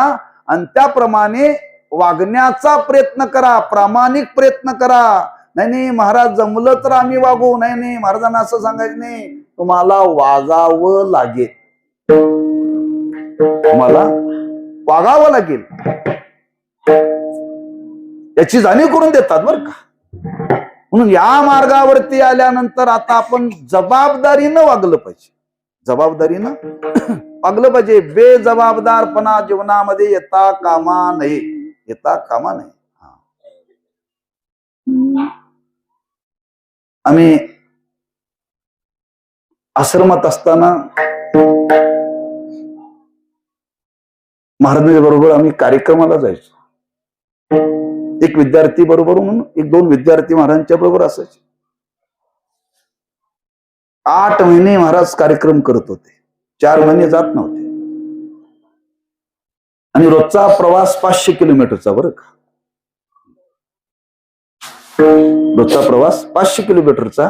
Speaker 2: आणि त्याप्रमाणे वागण्याचा प्रयत्न करा, प्रामाणिक प्रयत्न करा. नाही महाराज जमलं तर आम्ही वागू. नाही महाराजांना असं सांगायचं नाही, तुम्हाला वागावं लागेल, तुम्हाला वागावं लागेल. याची जाणीव करून देतात बर का. म्हणून या मार्गावरती आल्यानंतर आता आपण जबाबदारीनं वागलं पाहिजे, जबाबदारीनं वागलं पाहिजे. बेजबाबदारपणा जीवनामध्ये येता कामा नये, येता कामा नये. आम्ही आश्रमात असताना महाराजांच्या बरोबर आम्ही कार्यक्रमाला जायचो. एक विद्यार्थी बरोबर म्हणून एक दोन विद्यार्थी महाराजांच्या बरोबर असायचे. 8 महिने महाराज कार्यक्रम करत होते, 4 महिने जात नव्हते. आणि रोजचा प्रवास 500 किलोमीटरचा बरं का. रोजचा प्रवास 500 किलोमीटरचा.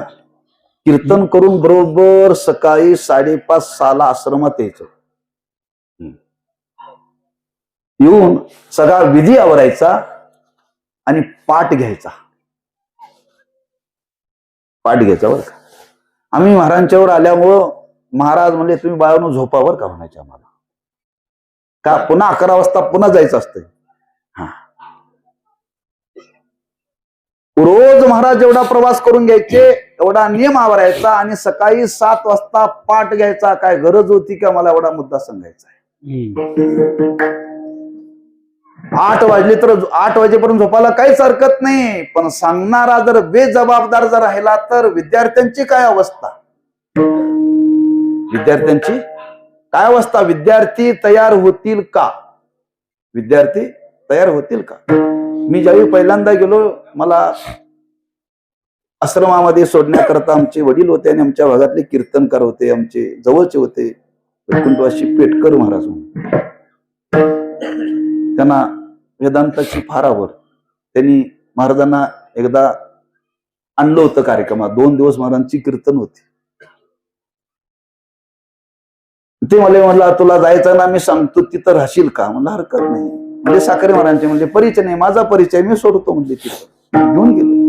Speaker 2: कीर्तन करून बरोबर सकाळी 5:30-6 आश्रमात यायचं. येऊन सगळा विधी आवरायचा आणि पाठ घ्यायचा, पाठ घ्यायचा बरं का. आम्ही महाराजांच्यावर आल्यामुळं महाराज म्हणले तुम्ही बाळांनो झोपावर का म्हणायचे आम्हाला, का पुन्हा 11 वाजता पुन्हा जायचं असतंय. रोज महाराज जेवढा प्रवास करून घ्यायचे एवढा नियम आवरायचा आणि सकाळी 7 वाजता पाठ घ्यायचा. काय गरज होती का मला एवढा मुद्दा सांगायचा आहे. 8 वाजले तर 8 वाजेपर्यंत झोपायला काहीच हरकत नाही, पण सांगणारा जर बेजबाबदार जर राहिला तर विद्यार्थ्यांची काय अवस्था? विद्यार्थ्यांची काय अवस्था? विद्यार्थी तयार होतील का? विद्यार्थी तयार होतील का? मी ज्यावेळी पहिल्यांदा गेलो, मला आश्रमामध्ये सोडण्याकरता आमचे वडील होते आणि आमच्या भागातले कीर्तनकार होते, आमचे जवळचे होते, वैकुंठवासी पेटकर महाराज. त्यांना वेदांताची फार आवड. त्यांनी महाराजांना एकदा आणलं होतं कार्यक्रमात. 2 दिवस महाराजांची कीर्तन होती. ते मला म्हणलं, तुला जायचं ना, मी सांगतो तिथं राहशील का? म्हणलं हरकत नाही. म्हणजे साखरे महाराजांचे म्हणजे परिचय नाही, माझा परिचय, मी सोडतो म्हणजे तिथं. घेऊन गेलो.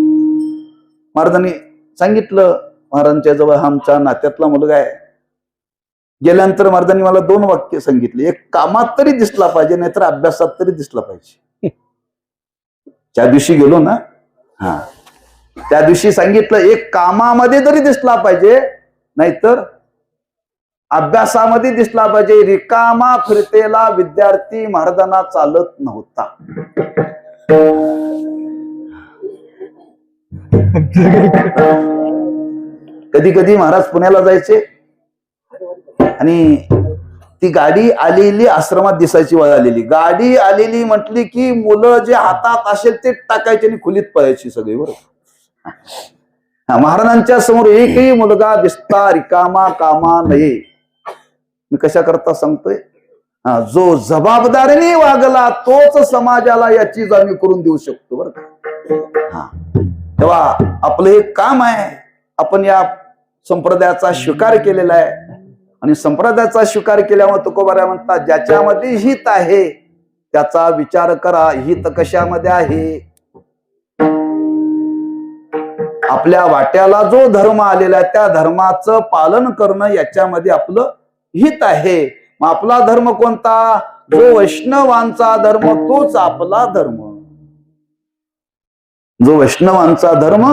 Speaker 2: महाराजांनी सांगितलं, महाराजांच्या जवळ आमच्या नात्यातला मुलगा आहे. गेल्यानंतर महाराजांनी मला 2 वाक्य सांगितले. एक, कामात तरी दिसला पाहिजे, नाहीतर अभ्यासात तरी दिसला पाहिजे. त्या दिवशी गेलो ना, त्या दिवशी सांगितलं, एक कामामध्ये तरी दिसला पाहिजे, नाहीतर अभ्यासामध्ये दिसला पाहिजे. रिकामा फिरतेला विद्यार्थी महाराजांना चालत नव्हता. कधी कधी महाराज पुण्याला जायचे आणि ती गाडी आलेली आश्रमात दिसायची, वेळ आलेली गाडी आलेली म्हटली की मुलं जे हातात असेल ते टाकायचे आणि खुलीत पळायची सगळी. बरोबर. महाराजांच्या समोर एकही मुलगा दिसता रिकामा कामा नये. मी कशा करता सांगतोय? जो जबाबदारीने वागला तोच समाजाला याची जाणीव करून देऊ शकतो. बरं का? तेव्हा आपलं हे काम आहे. आपण या संप्रदायाचा स्वीकार केलेला आहे आणि संप्रदायाचा स्वीकार केल्यामुळे तुकोबाराय म्हणतात, ज्याच्यामध्ये हित आहे त्याचा विचार करा. हित कशामध्ये आहे? आपल्या वाट्याला जो धर्म आलेला आहे त्या धर्माचं पालन करणं याच्यामध्ये आपलं हित आहे. मग आपला धर्म कोणता? जो वैष्णवांचा धर्म तोच आपला धर्म. जो वैष्णवांचा धर्म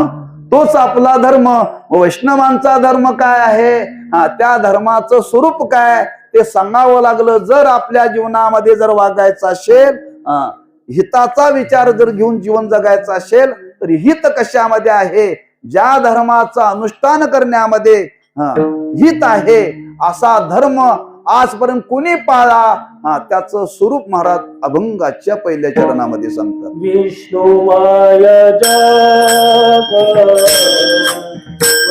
Speaker 2: तोच आपला धर्म. वैष्णवांचा धर्म काय आहे? त्या धर्माचं स्वरूप काय ते सांगावं लागलं. जर आपल्या जीवनामध्ये जर वागायचं असेल, हिताचा विचार जर घेऊन जीवन जगायचं असेल तर हित कशामध्ये आहे? ज्या धर्माचं अनुष्ठान करण्यामध्ये हित आहे असा धर्म आजपर्यंत कोणी पाळला त्याचं स्वरूप महाराज अभंगाच्या पहिल्या चरणामध्ये सांगतात.
Speaker 3: विष्णुमय जग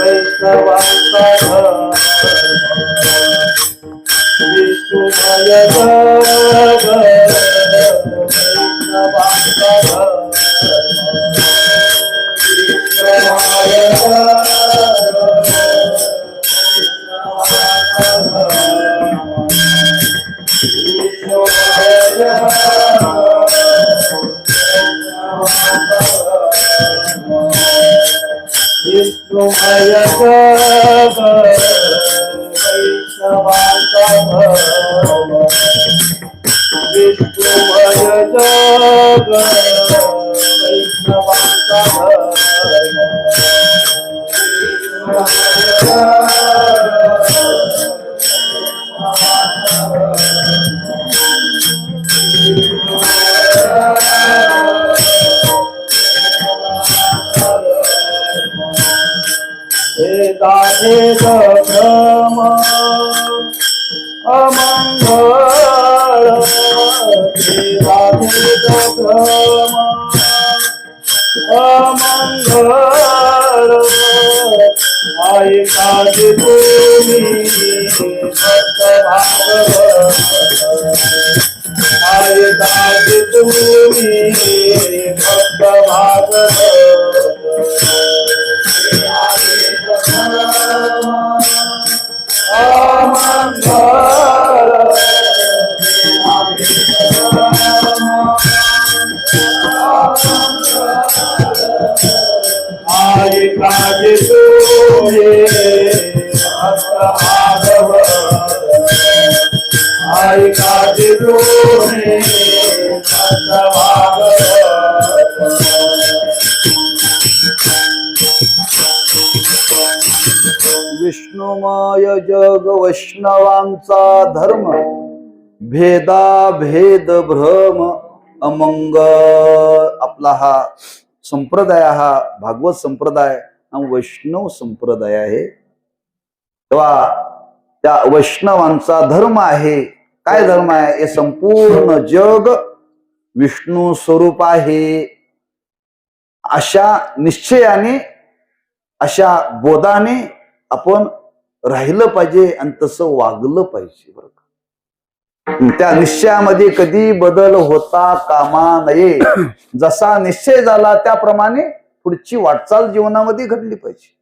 Speaker 3: वैष्णवांचा धर्म, विष्णुमय जग वैष्णवांचा धर्म, विष्णुमय विष्णुमय जग वैष्णवांचा धर्म, विष्णुमय जग वैष्णवांचा भेद भ्रम अमंगळ, भेद भ्रम अमंगळ, ऐकाज तुम्ही भक्त भागवत, ऐकाज तुम्ही भक्त भागवत. आई काज तुम्ही भक्त भागवत, आई काज तुम्ही भक्त भागवत.
Speaker 2: विष्णुमय जग वैष्णवांचा धर्म, भेदा भेद भ्रम अमंग आपला हा संप्रदाय, हा भागवत संप्रदाय हा वैष्णव संप्रदाय आहे. तेव्हा त्या वैष्णवांचा धर्म आहे. काय धर्म आहे? हे संपूर्ण जग विष्णू स्वरूप आहे, अशा निश्चयाने, अशा बोधाने आपण राहिलं पाहिजे आणि तसं वागलं पाहिजे. बरं का? त्या निश्चयामध्ये कधी बदल होता कामा नये. जसा निश्चय झाला त्याप्रमाणे पुढची वाटचाल जीवनामध्ये घडली पाहिजे.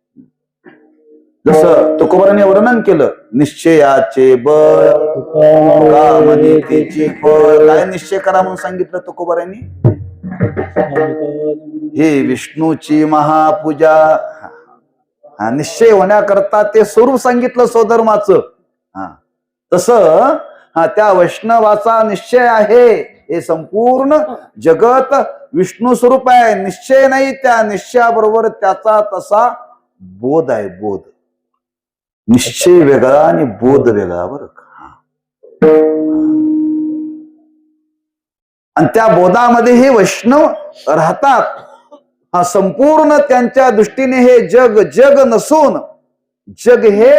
Speaker 2: जसं तुकोबाराने वर्णन केलं, निश्चयाचे बळ कामनीतीचे फळ. काय निश्चय करा म्हणून सांगितलं तुकोबारांनी? हे विष्णूची महापूजा. हा निश्चय होण्याकरता ते स्वरूप सांगितलं स्वधर्माचं. हा तसं त्या वैष्णवाचा निश्चय आहे. हे संपूर्ण जगत विष्णू स्वरूप आहे. निश्चय नाही, त्या निश्चयाबरोबर त्याचा तसा बोध आहे. बोध, निश्चय वेगळा आणि बोध वेगळा. बरं का? आणि त्या बोधामध्ये हे वैष्णव राहतात. हा संपूर्ण त्यांच्या दृष्टीने हे जग जग नसून जग हे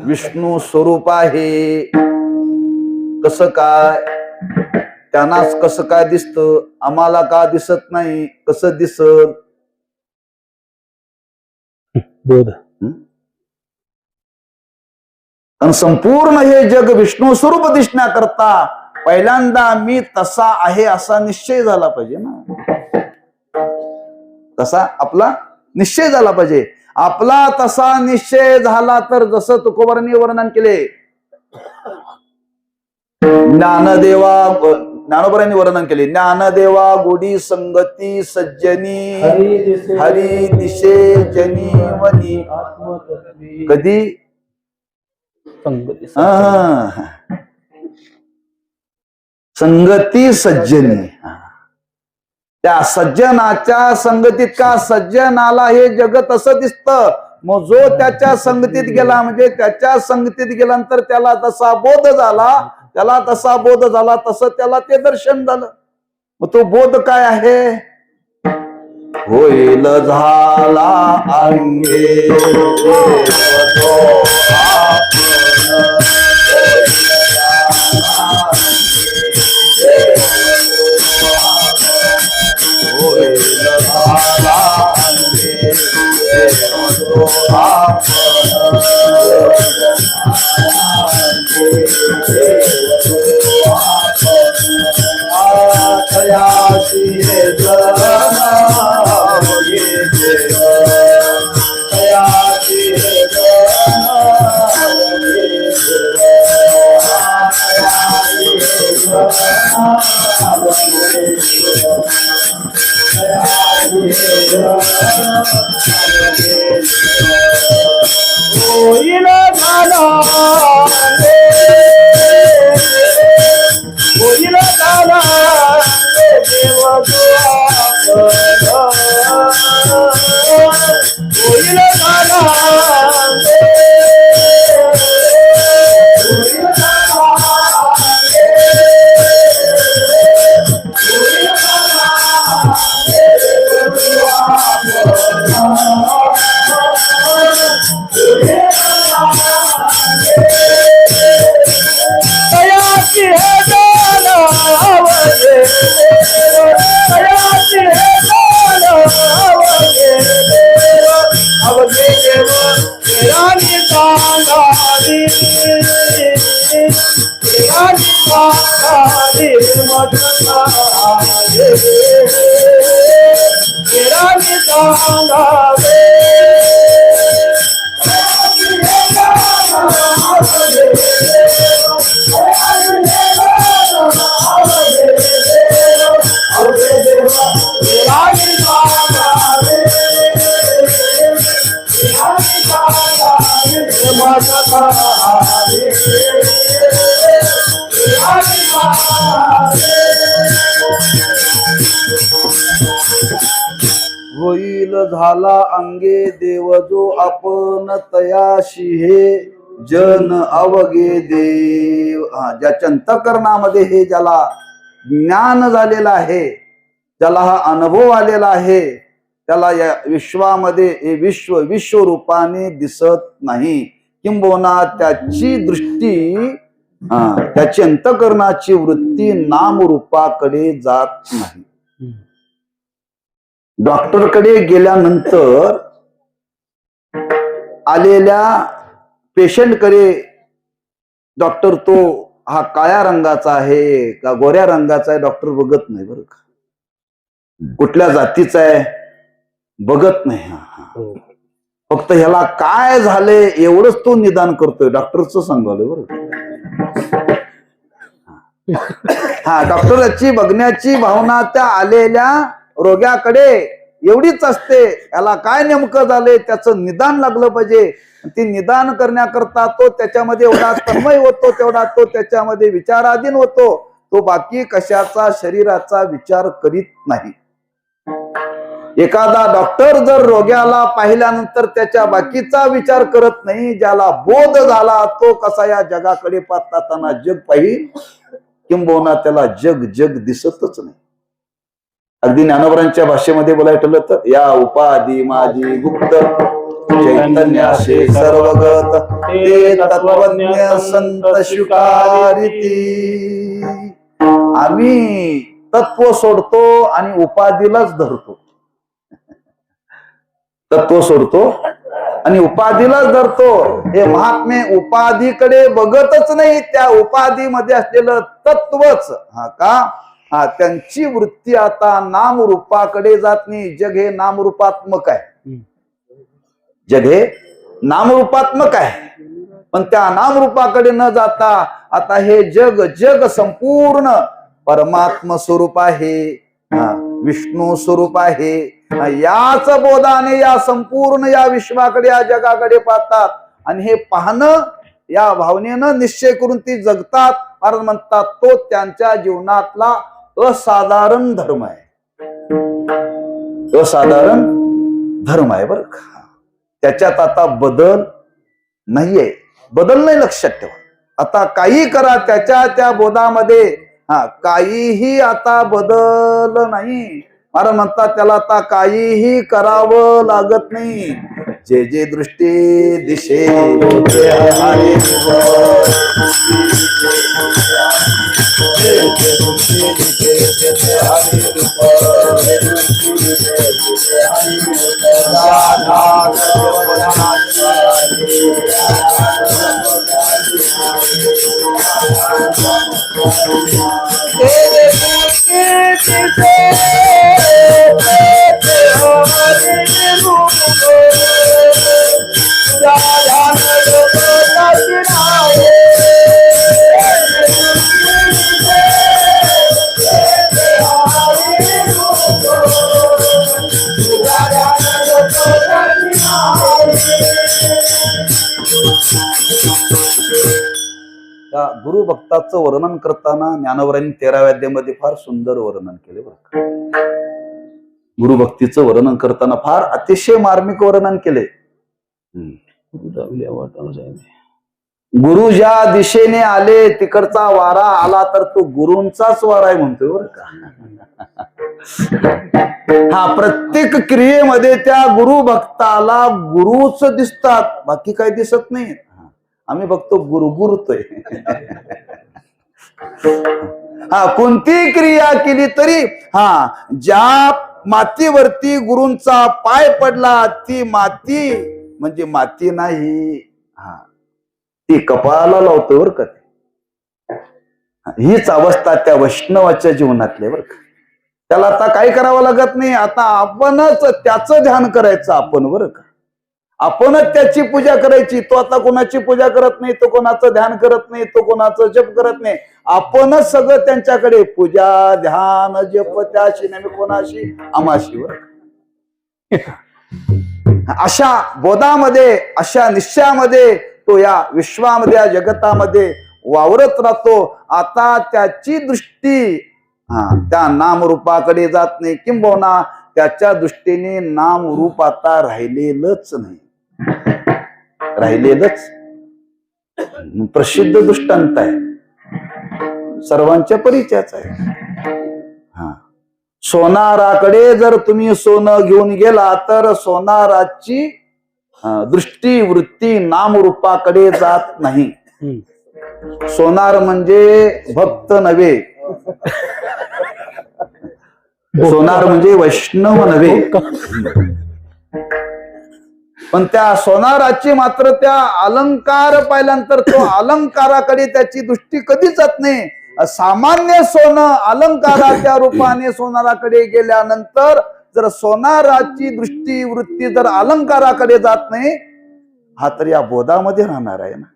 Speaker 2: विष्णू स्वरूप आहे. कसं काय? त्यांनाच कसं काय दिसतं, आम्हाला का दिसत नाही? कसं दिसत?
Speaker 4: बोध.
Speaker 2: आणि संपूर्ण हे जग विष्णू स्वरूप दिसण्याकरता पहिल्यांदा मी तसा आहे असा निश्चय झाला पाहिजे ना. तसा आपला निश्चय झाला पाहिजे. आपला तसा निश्चय झाला तर जसं तुकोबारांनी वर्णन केले, ज्ञानोबारांनी वर्णन केले, ज्ञानदेवा गोडी संगती सज्जनी हरी दिशे जनी वनी. कधी? संगती सज्जनी. त्या सज्जनाच्या संगतीत का? सज्जनाला हे जगत असं दिसतं. मग जो त्याच्या संगतीत गेला, म्हणजे त्याच्या संगतीत गेल्यानंतर त्याला तसा बोध झाला, तसं त्याला ते दर्शन झालं. मग तो बोध काय आहे? होईल झाला अंगे
Speaker 3: होईल झाला होईल झाला देव होईल झाला
Speaker 2: होईल झाला अंगे देव जो आपण तयाशी हे जन अवगे देव. ज्याच्या अंतःकरणामध्ये हे ज्याला ज्ञान झालेलं आहे, ज्याला हा अनुभव आलेला आहे, त्याला या विश्वामध्ये हे विश्व विश्वरूपाने दिसत नाही, किंबहुना त्याची दृष्टी त्याची अंतःकरणाची वृत्ती नामरूपाकडे जात नाही. डॉक्टरकडे गेल्यानंतर आलेल्या पेशंटकडे डॉक्टर तो हा काळ्या रंगाचा आहे का गोऱ्या रंगाचा आहे डॉक्टर बघत नाही बरं का, कुठल्या जातीचा आहे बघत नाही. फक्त ह्याला काय झालंय एवढंच तो निदान करतोय, डॉक्टरचं सांगावलं बरं. डॉक्टराची बघण्याची भावना त्या आलेल्या रोग्याकडे एवढीच असते, याला काय नेमकं झालंय त्याचं निदान लागलं पाहिजे. ती निदान करण्याकरता तो त्याच्यामध्ये एवढा तन्मय होतो, तेवढा तो त्याच्यामध्ये विचाराधीन होतो, तो बाकी कशाचा शरीराचा विचार करीत नाही. एखादा डॉक्टर जर रोग्याला पाहिल्यानंतर त्याच्या बाकीचा विचार करत नाही, ज्याला बोध झाला तो कसा या जगाकडे पाहताना जग पाहिल, किंबहुना त्याला जग जग दिसतच नाही. अगदी ज्ञानोबरांच्या भाषेमध्ये बोलायला ठरलं तर या उपाधी माझी गुप्त चैतन्याशे सर्वगत ते तत्वज्ञ संत स्वीकारिती. आम्ही तत्व सोडतो आणि उपाधीलाच धरतो, तत्व सोडतो आणि उपाधीलाच धरतो. हे महात्मे उपाधीकडे बघतच नाही, त्या उपाधीमध्ये असलेलं तत्वच त्यांची वृत्ती आता नामरूपाकडे जात नाही. जग हे नामरूपात्मक आहे, जग हे नामरूपात्मक आहे, पण त्या नामरूपाकडे न जाता आता हे जग जग संपूर्ण परमात्म स्वरूप आहे, विष्णू स्वरूप आहे. याच बोधाने या संपूर्ण या विश्वाकडे या जगाकडे पाहतात आणि हे पाहणं या भावनेनं निश्चय करून ती जगतात. कारण म्हणतात तो त्यांच्या जीवनातला असाधारण धर्म आहे, असाधारण धर्म आहे बरं का. त्याच्यात आता बदल नाहीये, बदल नाही लक्षात ठेवा. आता काही करा त्याच्या त्या बोधामध्ये काहीही आता बदल नाही. महाराज म्हणतात त्याला आता काहीही करावं लागत नाही. जे जे दृष्टी दिशे त्या गुरु भक्ताचं वर्णन करताना ज्ञानोबरांनी 13व्या अध्यायामध्ये फार सुंदर वर्णन केले बरं. गुरु भक्तीचं वर्णन करताना फार अतिशय मार्मिक वर्णन केले. गुरु ज्या दिशेने आले तिकडचा वारा आला तर तो गुरूंचाच वारा आहे म्हणतोय बरं का. प्रत्येक क्रियेमध्ये त्या गुरु भक्ताला गुरुच दिसतात, बाकी काही दिसत नाही. आम्ही बघतो गुरुगुरतोय. कोणती क्रिया केली तरी ज्या मातीवरती गुरूंचा पाय पडला ती माती म्हणजे माती नाही, ती कपाळाला लावतो बर का. हीच अवस्था त्या वैष्णवाच्या जीवनातली बर का. त्याला आता काही करावं लागत नाही, आता आपणच त्याचं ध्यान करायचं आपण बरं का. आपणच त्याची पूजा करायची. तो आता कोणाची पूजा करत नाही, तो कोणाचं ध्यान करत नाही, तो कोणाचं जप करत नाही. आपणच सगळं त्यांच्याकडे पूजा ध्यान जप त्याशी नाही कोणाशी आमाशी अशा बोधामध्ये अशा निश्चयामध्ये तो या विश्वामध्ये या जगतामध्ये वावरत राहतो. आता त्याची दृष्टी त्या नामरूपाकडे जात नाही, किंबहुना त्याच्या दृष्टीने नामरूप आता राहिलेलंच नाही, राहिलेलंच. प्रसिद्ध दृष्टांत आहे, सर्वांच्या परिचयाचा आहे. सोनाराकडे जर तुम्ही सोनं घेऊन गेला तर सोनाराची दृष्टी वृत्ती नामरूपाकडे जात नाही. सोनार म्हणजे भक्त नव्हे, सोनार म्हणजे वैष्णव नव्हे. पण त्या सोनाराची मात्र त्या अलंकार पाहिल्यानंतर तो अलंकाराकडे त्याची दृष्टी कधीच जात नाही. सामान्य सोनं अलंकाराच्या रूपाने सोनाराकडे गेल्यानंतर जर सोनाराची दृष्टी वृत्ती जर अलंकाराकडे जात नाही, हा तर या बोधामध्ये राहणार आहे ना.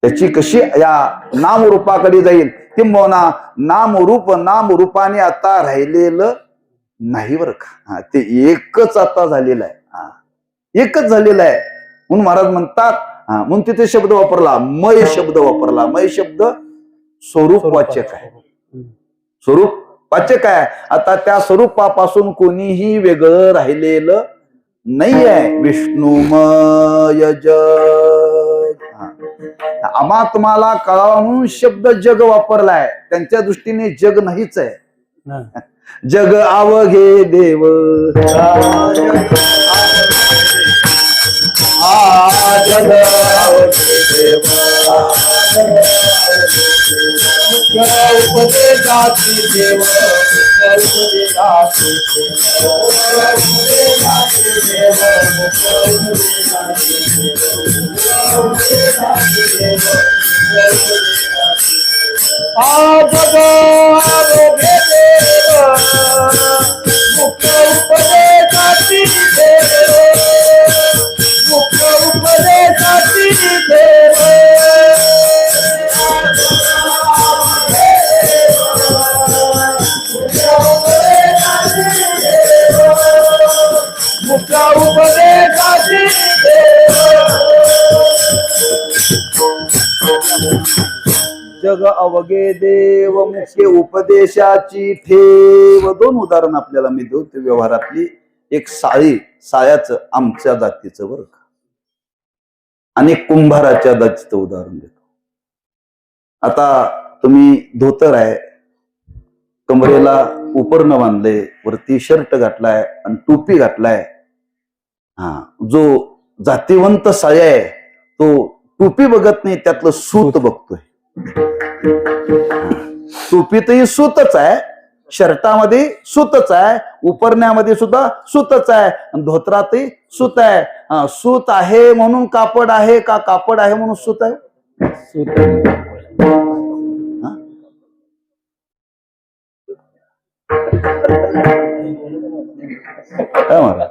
Speaker 2: त्याची कशी या नामरूपाकडे जाईल. किंबहुना नामरूपाने आता राहिलेलं नाही बरं का. ते एकच आता झालेलं आहे. एकच झालेलं आहे. म्हणून महाराज म्हणतात, म्हणून तिथे शब्द वापरला, मय शब्द वापरला. मय शब्द स्वरूप वाचक आहे, स्वरूप वाचक आहे. आता त्या स्वरूपापासून कोणीही वेगळं राहिलेलं नाही आहे. विष्णुमय जग. आम्हा तुम्हाला कळावा म्हणून शब्द जग वापरलाय. त्यांच्या दृष्टीने जग नाहीच आहे. जग अवघे देव,
Speaker 3: जग अवघे देव, उपदेशाची देव, उपदेशाची जग अवघे देव, मुख्य उपदेशाची देव, मुख्य उपदेशाची देव, मुख्य उपदेशाची
Speaker 2: जग अवघे देव, मुख्य उपदेशाची ठेव. दोन उदाहरण आपल्याला मी देऊ ते व्यवहारातली. एक सायाचं आमच्या जातीचं बरं का, आणि कुंभाराच्या जातीचं उदाहरण देतो. आता तुम्ही धोतर आहे, कमरेला उपरणं बांधले, वरती शर्ट घातलाय आणि टोपी घातलाय. जो जातीवंत साया आहे तो टोपी बघत नाही, त्यातलं सूत बघतोय. टोपीतही सूतच आहे, शर्टामध्ये सूतच आहे, उपरण्यामध्ये सुद्धा सूतच आहे, आणि धोत्रातही सूत आहे. सूत आहे म्हणून कापड आहे का कापड आहे म्हणून सूत आहे? काय म्हणा,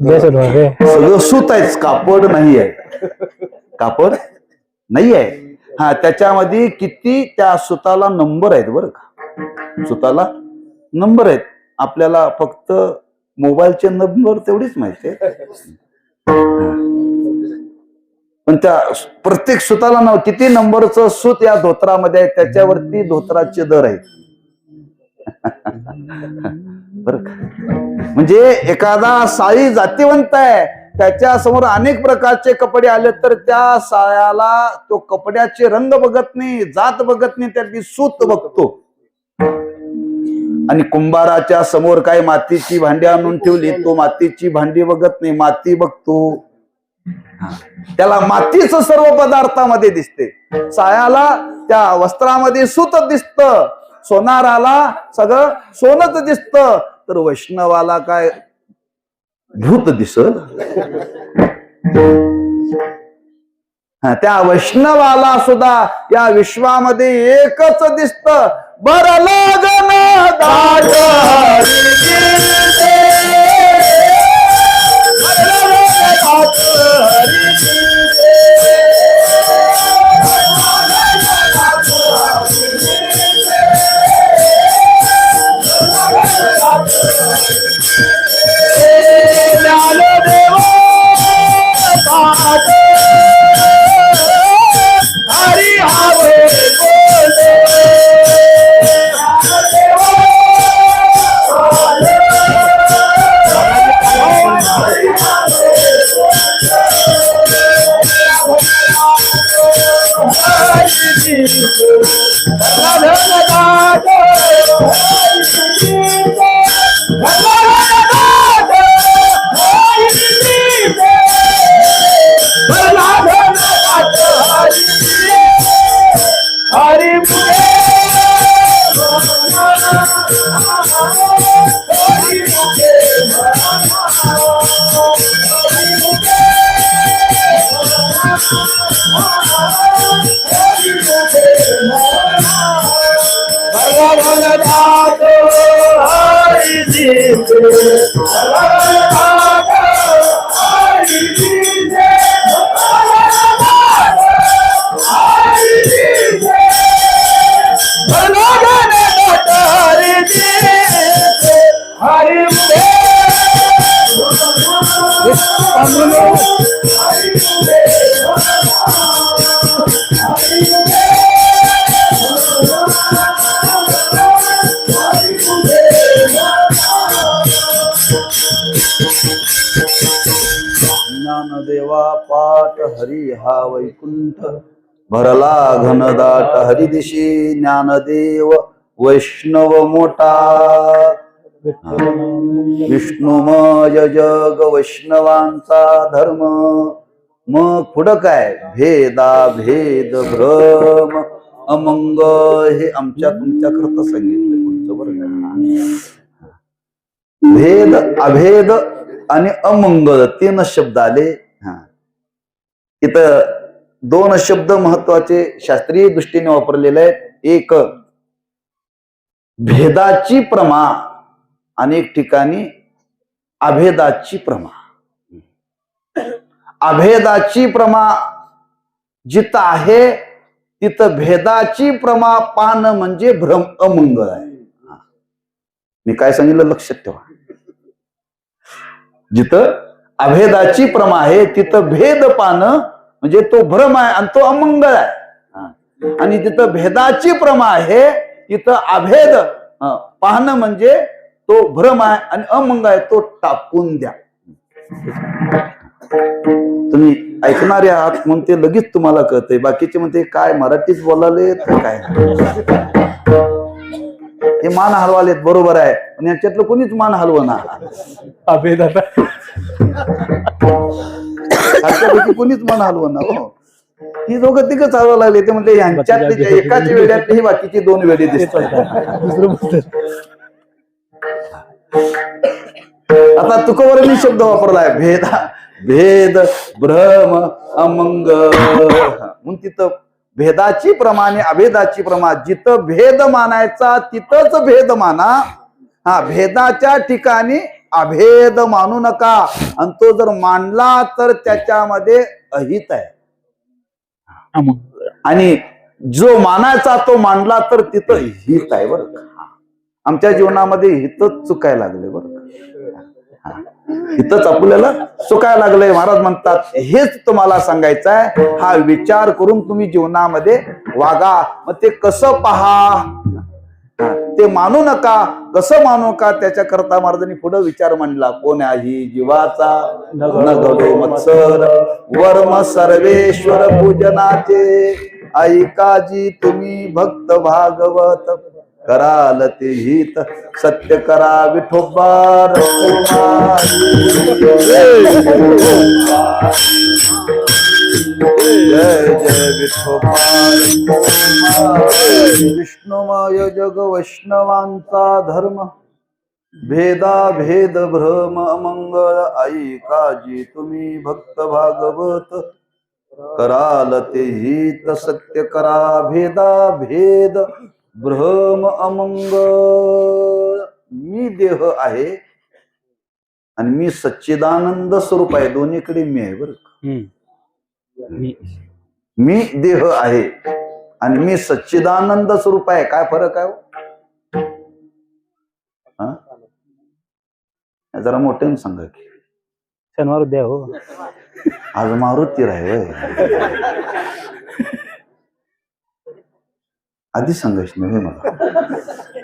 Speaker 2: सगळं सूत आहेच, कापड नाही आहे. कापड नाही आहे. त्याच्यामध्ये किती त्या सुताला नंबर आहेत बरं का. सुताला नंबर आहेत. आपल्याला फक्त मोबाईलचे नंबर तेवढीच माहिती आहे, पण त्या प्रत्येक सुताला नाव किती नंबरचं सूत या धोत्रामध्ये आहे, त्याच्यावरती धोत्राचे दर आहेत. बरं का. म्हणजे एखादा साळी जातीवंत आहे, त्याच्या समोर अनेक प्रकारचे कपडे आले तर त्या साळ्याला तो कपड्याचे रंग बघत नाही, जात बघत नाही, त्यातली सूत बघतो. आणि कुंभाराच्या समोर काही मातीची भांडी आणून ठेवली, तो मातीची भांडी बघत नाही, माती बघतो. त्याला मातीच सर्व पदार्थामध्ये दिसते. साळ्याला त्या वस्त्रामध्ये सूत दिसतं, सोनाराला सगळं सोनच दिसतं, तर वैष्णवाला काय भूत दिसत. त्या वैष्णवाला सुद्धा या विश्वामध्ये एकच दिसत. बरं लगन
Speaker 3: हरी
Speaker 2: ज्ञानदेवा पाठ हरी हा वैकुंठ भरला घनदाट हरिदिशी ज्ञानदेव वैष्णव मोठा विष्णुमय जग वैष्णवांचा धर्म मग पुढं काय भेदा भेद भ्रम अमंग हे आमच्या तुमच्या करता सांगितलं तुमचं बरं का? भेद अभेद आणि अमंगल 3 शब्द आले. इथं 2 शब्द महत्वाचे शास्त्रीय दृष्टीने वापरलेले आहेत. एक भेदाची प्रमा, अनेक ठिकाणी अभेदाची प्रमा. अभेदाची प्रमा जिथं आहे तिथं भेदाची प्रमा पान म्हणजे भ्रम अमंगळ आहे. मी काय सांगितलं लक्षात ठेवा. जिथं अभेदाची प्रमा आहे तिथं भेद पानं म्हणजे तो भ्रम आहे आणि तो अमंगळ आहे. आणि जिथं भेदाची प्रमा आहे तिथं अभेद पाहणं म्हणजे तो भ्रम आहे आणि अमंगळ आहे, तो टाकून द्या. तुम्ही ऐकणारे आहात म्हणून ते लगेच तुम्हाला कळतंय. बाकीचे म्हणते काय मराठीच बोलाले तर काय, हे मान हलवालेत बरोबर आहे पण याच्यातलं कोणीच मान हलवणार सारख्यापैकी कोणीच मान हलवणार. हो, ही दोघं तिघच हलवा लागले. ते म्हणते यांच्यातले एकाच वेळातली ही बाकीची 2 वेळी दिसतात. आता तुकोवरणी शब्द वापरलाय भेदा भेद भ्रम अमंग म्हणून तिथं भेदाची प्रमाणे अभेदाची प्रमा. जिथं भेद मानायचा तिथंच भेद माना. भेदाच्या ठिकाणी अभेद मानू नका. आणि तो जर मानला तर त्याच्यामध्ये अहित आहे. आणि जो मानायचा तो मानला तर तिथं हित आहे. बरं का, आमच्या जीवनामध्ये हितच चुकायला लागले. बरं का, इथंच आपल्याला चुकायला लागलंय. महाराज म्हणतात हेच तुम्हाला सांगायचं आहे. हा विचार करून तुम्ही जीवनामध्ये वागा. मग ते कसं पहा, ते मानू नका. कसं मानू नका त्याच्याकरता महाराजांनी पुढे विचार मांडला. कोण्याही जीवाचा न घडो मत्सर वर्म सर्वेश्वर पूजनाचे. ऐकाजी तुम्ही भक्त भागवत कराल ते हित सत्य करा विठोबा. जय जय विठोबा. विष्णुमय जग वैष्णवांचा धर्म भेदा भेद भ्रम अमंगळ. ऐकाजी तुम्ही भक्त भागवत कराल ते हित सत्य करा भेदा भेद भ्रम अमंगळ. मी देह आहे आणि मी सच्चिदानंद स्वरूप आहे. दोन्हीकडे मी आहे. बरं, मी देह आहे आणि मी सच्चिदानंद स्वरूप आहे. काय फरक आहे? जरा मोठ्याने सांगा की.
Speaker 4: शनिवार उद्या हो,
Speaker 2: आज मारुती राहे. आधी सांगायचं नाही मला,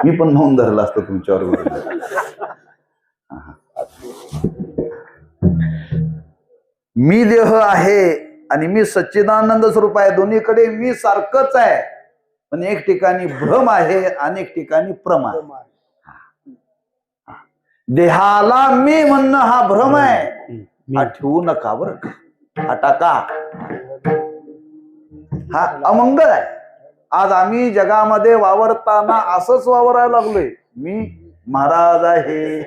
Speaker 2: मी पण नोंद धरला असतो तुमच्यावर. मी देह आहे आणि मी सच्चिदानंद स्वरूप आहे. दोन्हीकडे मी सारखंच आहे. पण एक ठिकाणी भ्रम आहे, अनेक ठिकाणी प्रमा आहे. देहाला मी म्हणणं हा भ्रम आहे, हा ठेवू नका बरं का. हा टाका, हा अमंगल आहे. आज आम्ही जगामध्ये वावरताना असंच वावरायला लागलोय. मी महाराज आहे,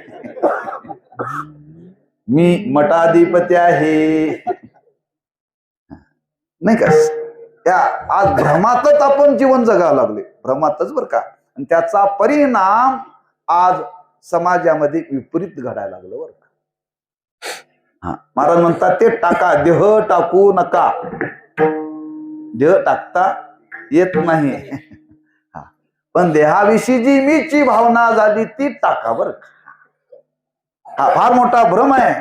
Speaker 2: मी मठाधिपती आहे, नाही का. त्या आज भ्रमातच आपण जीवन जगायला लागले, भ्रमातच बरं का. आणि त्याचा परिणाम आज समाजामध्ये विपरीत घडायला लागलं बरं का. हा, महाराज म्हणतात ते टाका, देह टाकू नका. देह टाकता येत नाही, पण देहाविषयी जी मीची भावना झाली ती टाका बरं का. हा फार मोठा भ्रम आहे,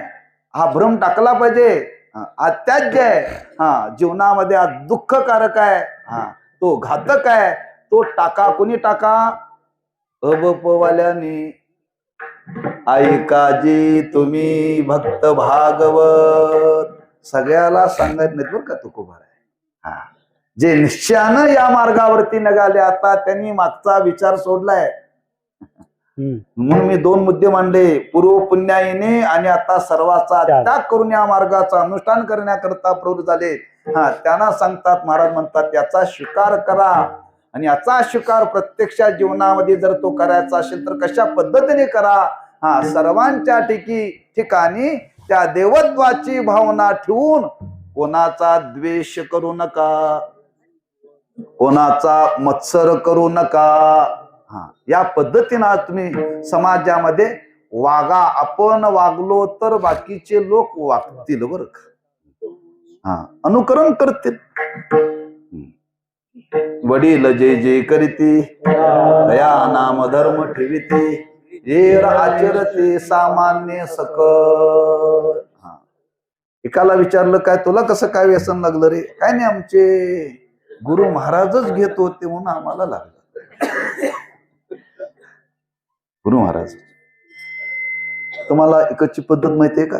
Speaker 2: हा भ्रम टाकला पाहिजे. अत्याज्य आहे, हा जीवनामध्ये हा दुःखकारक आहे, हा तो घातक आहे, तो टाका. कोणी टाका? अबपवाल्याने. ऐकाजी तुम्ही भक्त भागवत, सगळ्याला सांगत नाहीत बरं का तुकोबा आहे. हा, जे निश्चयानं या मार्गावरती निघाले आता त्यांनी मागचा विचार सोडलाय. म्हणून मी 2 मुद्दे मांडले, पूर्व पुण्याईने आणि आता सर्वाचा त्याग करून या मार्गाचं अनुष्ठान करण्याकरता प्रवृत्त झाले. हा, त्यांना सांगतात, महाराज म्हणतात याचा स्वीकार करा. आणि याचा स्वीकार प्रत्यक्ष जीवनामध्ये जर तो करायचा असेल तर कशा पद्धतीने करा. हा, सर्वांच्या ठिकाणी त्या देवत्वाची भावना ठेवून कोणाचा द्वेष करू नका, कोणाचा मत्सर करू नका. हा, या पद्धतीनं तुम्ही समाजामध्ये वागा. आपण वागलो तर बाकीचे लोक वागतील बरं का. हा, अनुकरण करतील. वडील जे जे करीती दया नाम धर्म ठेविती, हेर आचरते सामान्य सकल. हा, एकाला विचारलं काय तुला कसं काय व्यसन लागलं रे? काय नाही, आमचे गुरु महाराजच घेत होते म्हणून आम्हाला लागलं. गुरु महाराज. तुम्हाला इकडची पद्धत माहितीये का?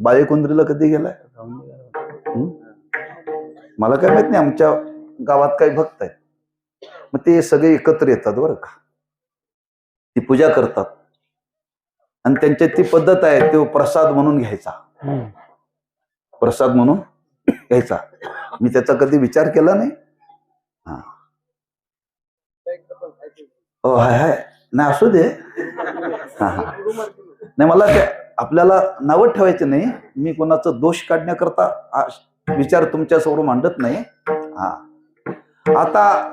Speaker 2: बाळेकुंद्रीला कधी गेलाय? मला काय माहित नाही, आमच्या गावात काही भक्त आहेत, मग ते सगळे एकत्र येतात बरं का. ती पूजा करतात आणि त्यांच्यात ती पद्धत आहे, तो प्रसाद म्हणून घ्यायचा. प्रसाद म्हणून घ्यायचा. मी त्याचा कधी विचार केला नाही. हा, हो, हाय हाय, नाही असू दे. हा हा, नाही मला ते आपल्याला नावं ठेवायचे नाही. मी कोणाचं दोष काढण्याकरता विचार तुमच्या समोर मांडत नाही. हा, आता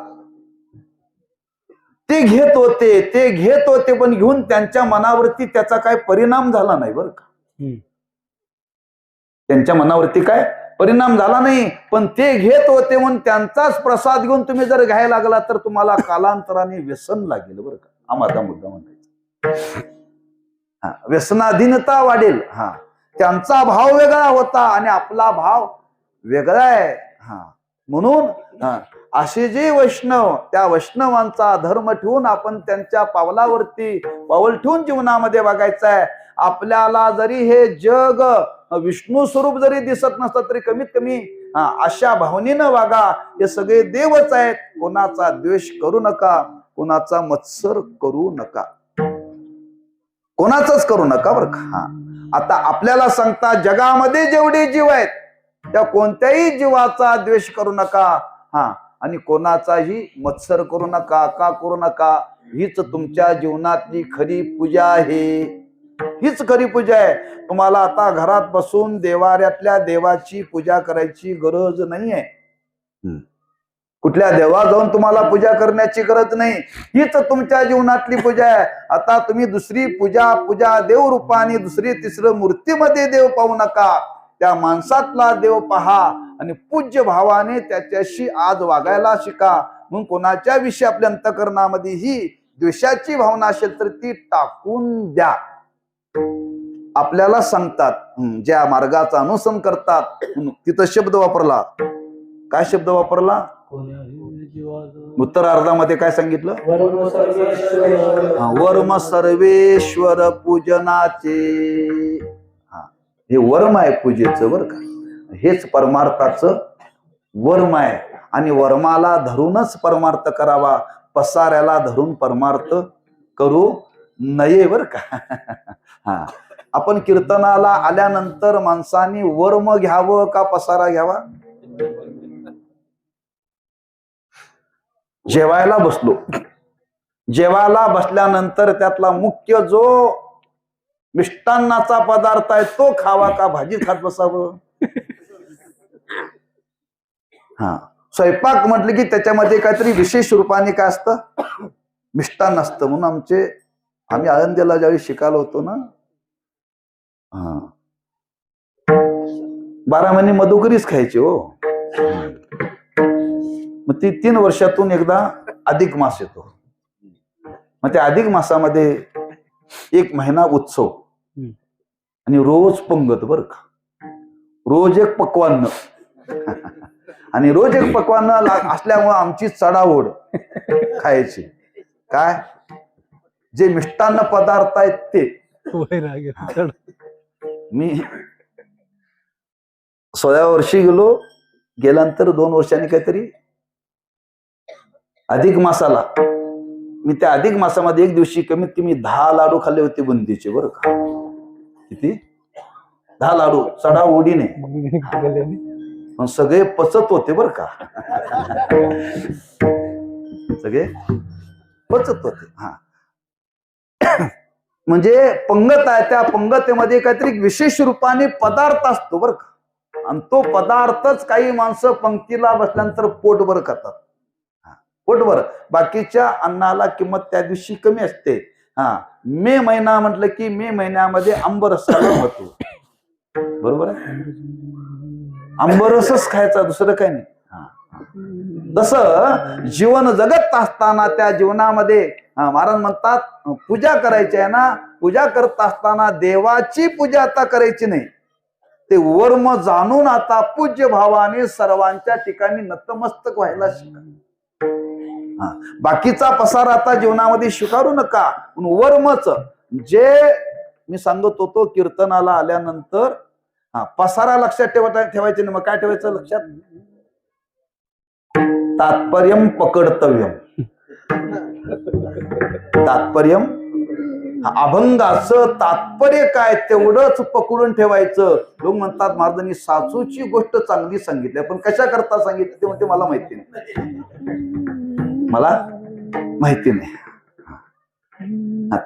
Speaker 2: ते घेत होते पण घेऊन त्यांच्या मनावरती त्याचा काय परिणाम झाला नाही बरं का. त्यांच्या मनावरती काय परिणाम झाला नाही, पण ते घेत होते म्हणून त्यांचाच प्रसाद घेऊन तुम्ही जर घ्यायला लागला तर तुम्हाला कालांतराने व्यसन लागेल बरं का. हा माझा मुद्दा म्हणायचा. हा, व्यसनाधीनता वाढेल. हा, त्यांचा भाव वेगळा होता आणि आपला भाव वेगळा आहे. हा, म्हणून असे जे वैष्णव, त्या वैष्णवांचा धर्म ठेवून आपण त्यांच्या पावलावरती पाऊल ठेवून जीवनामध्ये बघायचं आहे. आपल्याला जरी हे जग विष्णू स्वरूप जरी दिसत नसतं तरी कमीत कमी अशा भावनेनं वागा. हे सगळे देवच आहेत. कोणाचा द्वेष करू नका, कोणाचा मत्सर करू नका, कोणाचाच करू नका बरं का. हा, आता आपल्याला सांगता जगामध्ये जेवढे जीव आहेत त्या कोणत्याही जीवाचा द्वेष करू नका. हा, आणि कोणाचाही मत्सर करू नका. का करू नका? हीच तुमच्या जीवनातली खरी पूजा आहे. हीच खरी पूजा आहे. तुम्हाला आता घरात बसून देवाऱ्यातल्या देवाची पूजा करायची गरज नाहीये. कुठल्या देवा जाऊन तुम्हाला पूजा करण्याची गरज नाही. हीच तुमच्या जीवनातली पूजा आहे. आता तुम्ही दुसरी पूजा देव रूपाने दुसरी तिसरं मूर्तीमध्ये देव पाहू नका. त्या माणसातला देव पहा आणि पूज्य भावाने त्याच्याशी आज वागायला शिका. म्हणून कोणाच्या विषयी आपल्या अंतःकरणामध्ये ही द्वेषाची भावना असेल तर ती टाकून द्या. आपल्याला सांगतात ज्या मार्गाचा अनुसरण करतात, तिथं शब्द वापरला. काय शब्द वापरला? उत्तरार्धामध्ये काय सांगितलं? वर्म सर्वेश्वर पूजनाचे. हे वर्म आहे पूजेचं बरं का. हेच परमार्थाचं वर्म आहे. आणि वर्माला धरूनच परमार्थ करावा, पसाऱ्याला धरून परमार्थ करू नये बर का. हा, आपण कीर्तनाला आल्यानंतर माणसांनी वर्म घ्यावं का पसारा घ्यावा? जेवायला बसलो, जेवायला बसल्यानंतर त्यातला मुख्य जो मिष्टान्नाचा पदार्थ आहे तो खावा का भाजी खात बसावं? हा, स्वयंपाक म्हटलं की त्याच्यामध्ये काहीतरी विशेष रूपाने काय असतं, मिष्टान्न असतं. म्हणून आम्ही आळंदीला ज्यावेळी शिकायला होतो ना, 12 महिने मधुकरीच खायचे हो. मग ती 3 वर्षातून एकदा अधिक मास येतो. मग त्या अधिक मासामध्ये 1 महिना उत्सव आणि रोज पंगत बर का, रोज एक पक्वान्न. आणि रोज एक पक्वान्न असल्यामुळे आमची चढाओढ खायची. काय जे मिष्टान्न पदार्थ आहेत ते. मी 16व्या वर्षी गेल्यानंतर 2 वर्षांनी काहीतरी अधिक मासाला, मी त्या अधिक मासामध्ये एक दिवशी कमीत कमी 10 लाडू खाल्ले होते बुंदीचे बर का. किती? 10 लाडू चढाओढीने. पण सगळे पचत होते बर का. सगळे पचत होते. हा, म्हणजे पंगत आहे, त्या पंगतीमध्ये काहीतरी विशेष रूपाने पदार्थ असतो बर का. आणि तो पदार्थच काही माणसं पंक्तीला बसल्यानंतर पोटभर खातात. पोटभर. बाकीच्या अन्नाला किंमत त्या दिवशी कमी असते. हा, मे महिना म्हटलं की मे महिन्यामध्ये आंबरसाला होतो. बरोबर आहे, आंबरसच खायचा, दुसरं काही नाही. तसं जीवन जगत असताना त्या जीवनामध्ये महाराज म्हणतात पूजा करायची आहे ना, पूजा करत असताना देवाची पूजा आता करायची नाही, ते वर्म जाणून आता पूज्य भावाने सर्वांच्या ठिकाणी नतमस्तक व्हायला शिका. बाकीचा पसार आता जीवनामध्ये स्वीकारू नका. वर्मच जे मी सांगत होतो, कीर्तनाला आल्यानंतर पसारा लक्षात ठेवायचे नाही. मग काय ठेवायचं लक्षात? तात्पर्यम पकडतव्यम. तात्पर्यम, अभंगाचं तात्पर्य काय तेवढंच पकडून ठेवायचं. लोक म्हणतात महाराजांनी सासूची गोष्ट चांगली सांगितली, पण कशा करता सांगितली ते म्हणते मला माहिती नाही, मला माहिती नाही.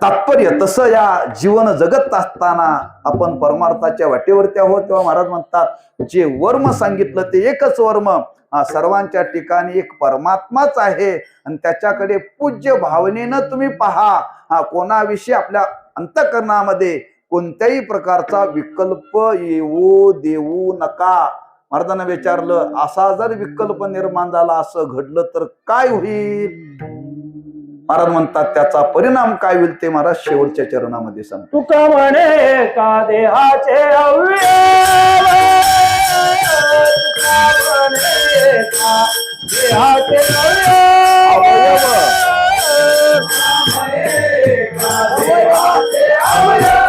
Speaker 2: तात्पर्य तसं या जीवन जगत असताना आपण परमार्थाच्या वाटेवरती आहोत. तेव्हा महाराज म्हणतात जे वर्म सांगितलं ते एकच वर्म, सर्वांच्या ठिकाणी एक परमात्माच आहे आणि त्याच्याकडे पूज्य भावनेनं तुम्ही पहा. कोणाविषयी आपल्या अंतःकरणामध्ये कोणत्याही प्रकारचा विकल्प येऊ देऊ नका. महाराजांना विचारलं, असा जर विकल्प निर्माण झाला, असं घडलं तर काय होईल? महाराज म्हणतात त्याचा परिणाम काय होईल ते महाराज शेवटच्या चरणामध्ये सांगतात.
Speaker 3: तुका म्हणे का देहाचे अवयव, तुका म्हणे का देहाचे अवयव,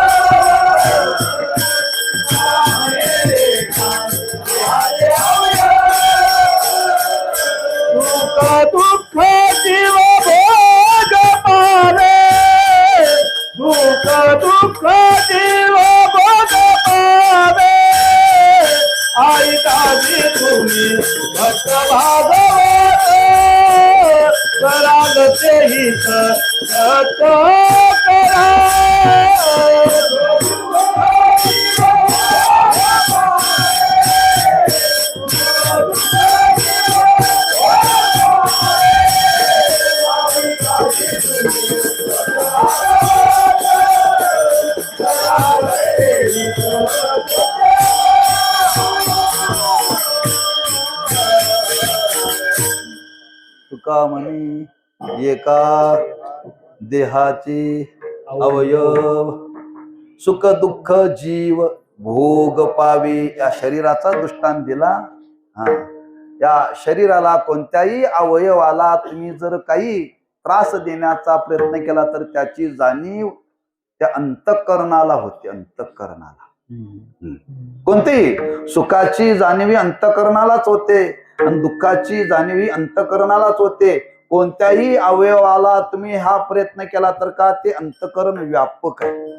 Speaker 3: तुका दुःख जीव भोग पावे, दुःख दुःख जीव भोग पावे, आई दाजी तुम्ही भक्त भागवत, करागते हित करा.
Speaker 2: तुका म्हणे एका देहाचे अवयव, सुख दुःख जीव भोग पावे. या शरीराचा दृष्टांत दिला. या शरीराला कोणत्याही अवयवाला तुम्ही जर काही त्रास देण्याचा प्रयत्न केला तर त्याची जाणीव त्या अंतःकरणाला होते. अंतःकरणाला कोणतीही सुखाची जाणीव अंतःकरणालाच होते. आणि दुःखाची जाणीव ही अंतःकरणालाच होते. कोणत्याही अवयवाला तुम्ही हा प्रयत्न केला तर का ते अंतःकरण व्यापक आहे,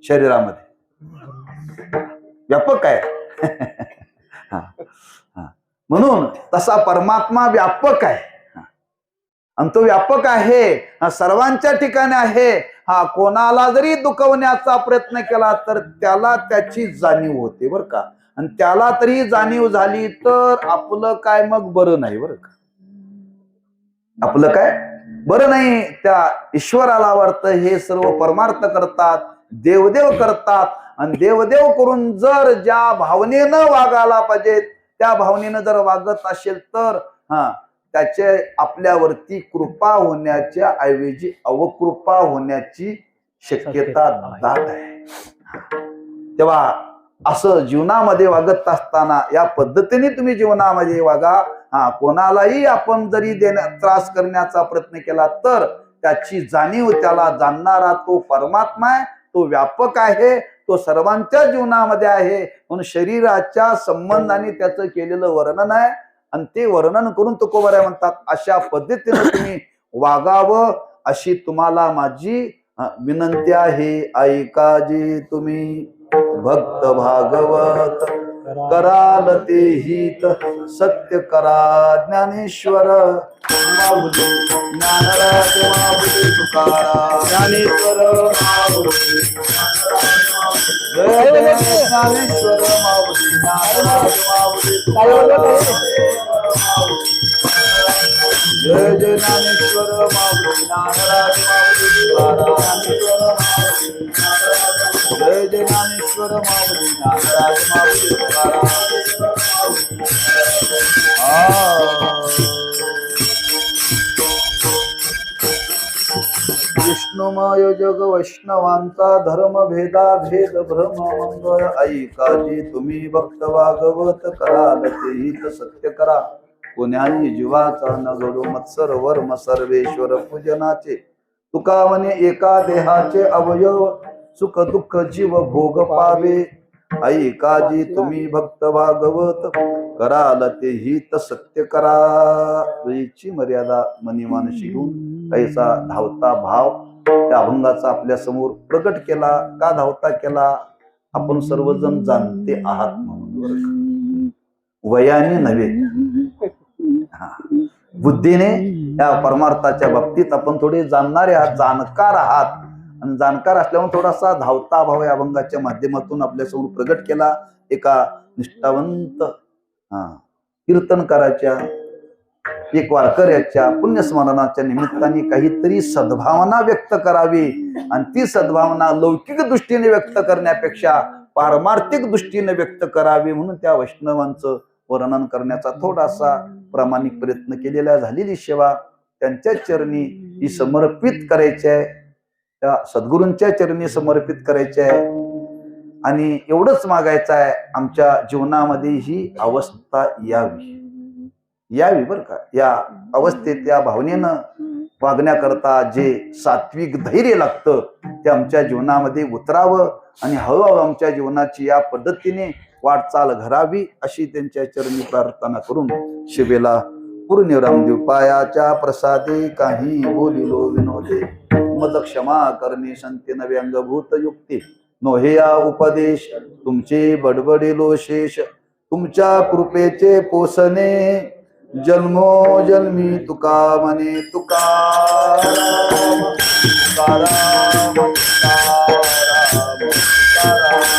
Speaker 2: शरीरामध्ये व्यापक आहे. हा, हा. म्हणून तसा परमात्मा व्यापक आहे. आणि तो व्यापक आहे, सर्वांच्या ठिकाणी आहे. हा, कोणाला जरी दुखवण्याचा प्रयत्न केला तर त्याला त्याची जाणीव होते बरं का. आणि त्याला तरी जाणीव झाली तर आपलं काय मग बरं नाही बरं का. आपलं काय बरं नाही. त्या ईश्वराला वाटतं हे सर्व परमार्थ करतात, देवदेव करतात. आणि देवदेव करून जर ज्या भावनेनं वागायला पाहिजे त्या भावनेनं जर वागत असेल तर त्याचे आपल्यावरती कृपा होण्याच्या ऐवजी अवकृपा होण्याची शक्यता दाट आहे. तेव्हा असं जीवनामध्ये वागत असताना या पद्धतीने तुम्ही जीवनामध्ये वागा. कोणालाही आपण जरी त्रास करण्याचा प्रयत्न केला तर त्याची जाणीव, त्याला जाणणारा तो परमात्मा आहे, तो व्यापक आहे, तो सर्वांच्या जीवनामध्ये आहे. म्हणून शरीराच्या संबंधाने त्याचं केलेलं वर्णन आहे. आणि ते वर्णन करून तुकोबाराय म्हणतात अशा पद्धतीने तुम्ही वागावं अशी तुम्हाला माझी विनंती आहे. ऐका जी तुम्ही भक्त भागवत कराल ते हित सत्य करा. ज्ञानेश्वर माऊली ज्ञानराज माऊली तुकाराम ज्ञानेश्वर माऊली जय जय ज्ञानेश्वर माऊली ज्ञानराज माऊली तुकाराम जय जय ज्ञानेश्वर माऊली ज्ञानराज माऊली तुकाराम जय जय ज्ञानेश्वर माऊली ज्ञानराज माऊली तुकाराम. विष्णुमय जग वैष्णवांचा धर्म भेदा भेद भ्रम मंगळ ऐकाजी तुम्ही भक्त भागवत कराल ते हित सत्य करा. कोण्याही जीवाचा न घडो मत्सर वर्म सर्वेश्वर पूजनाचे. तुका म्हणे एका देहाचे अवयव सुख दुःख जीव भोग पावे. ऐकाजी तुम्ही भक्त भागवत कराल ते हित सत्य करा. वेळीची मर्यादा मनीमानशी घेऊन ऐसा धावता भाव त्या अभंगाचा आपल्या समोर प्रकट केला. का धावता केला? आपण सर्वजण जाणते आहात म्हणून, वयाने नव्हे, बुद्धीने या परमार्थाच्या बाबतीत आपण थोडे जाणणारे आहात, जाणकार आहात. आणि जाणकार असल्यामुळे थोडासा धावता भाव या अभंगाच्या माध्यमातून आपल्यासमोर प्रगट केला. एका निष्ठावंत कीर्तनकाराच्या, एक वारकऱ्याच्या पुण्यस्मरणाच्या निमित्ताने काहीतरी सद्भावना व्यक्त करावी. आणि ती सद्भावना लौकिक दृष्टीने व्यक्त करण्यापेक्षा पारमार्थिक दृष्टीने व्यक्त करावी म्हणून त्या वैष्णवांचं वर्णन करण्याचा थोडासा प्रामाणिक प्रयत्न केलेला. झालेली सेवा त्यांच्या चरणी ही समर्पित करायची आहे, त्या सद्गुरूंच्या चरणी समर्पित करायची आहे. आणि एवढंच मागायचं आहे, आमच्या जीवनामध्ये ही अवस्था यावी बरं का. या अवस्थेत या भावनेनं वागण्याकरता जे सात्विक धैर्य लागतं ते आमच्या जीवनामध्ये उतरावं. आणि हळूहळू आमच्या जीवनाची या पद्धतीने वाटचाल घडावी अशी त्यांच्या चरणी प्रार्थना करून शिवेला पूर्ण रामदेव पायाच्या प्रसादे काही बोलिलो विनोदे. मज क्षमा करणे संतेन व्यंगभूत युक्ती नोहे या उपदेश तुमचे बडबडिलो शेष. तुमच्या कृपेचे पोसणे जन्मो जन्मी तुका म्हणे तुकाराम तुकाराम तुकाराम तुकाराम.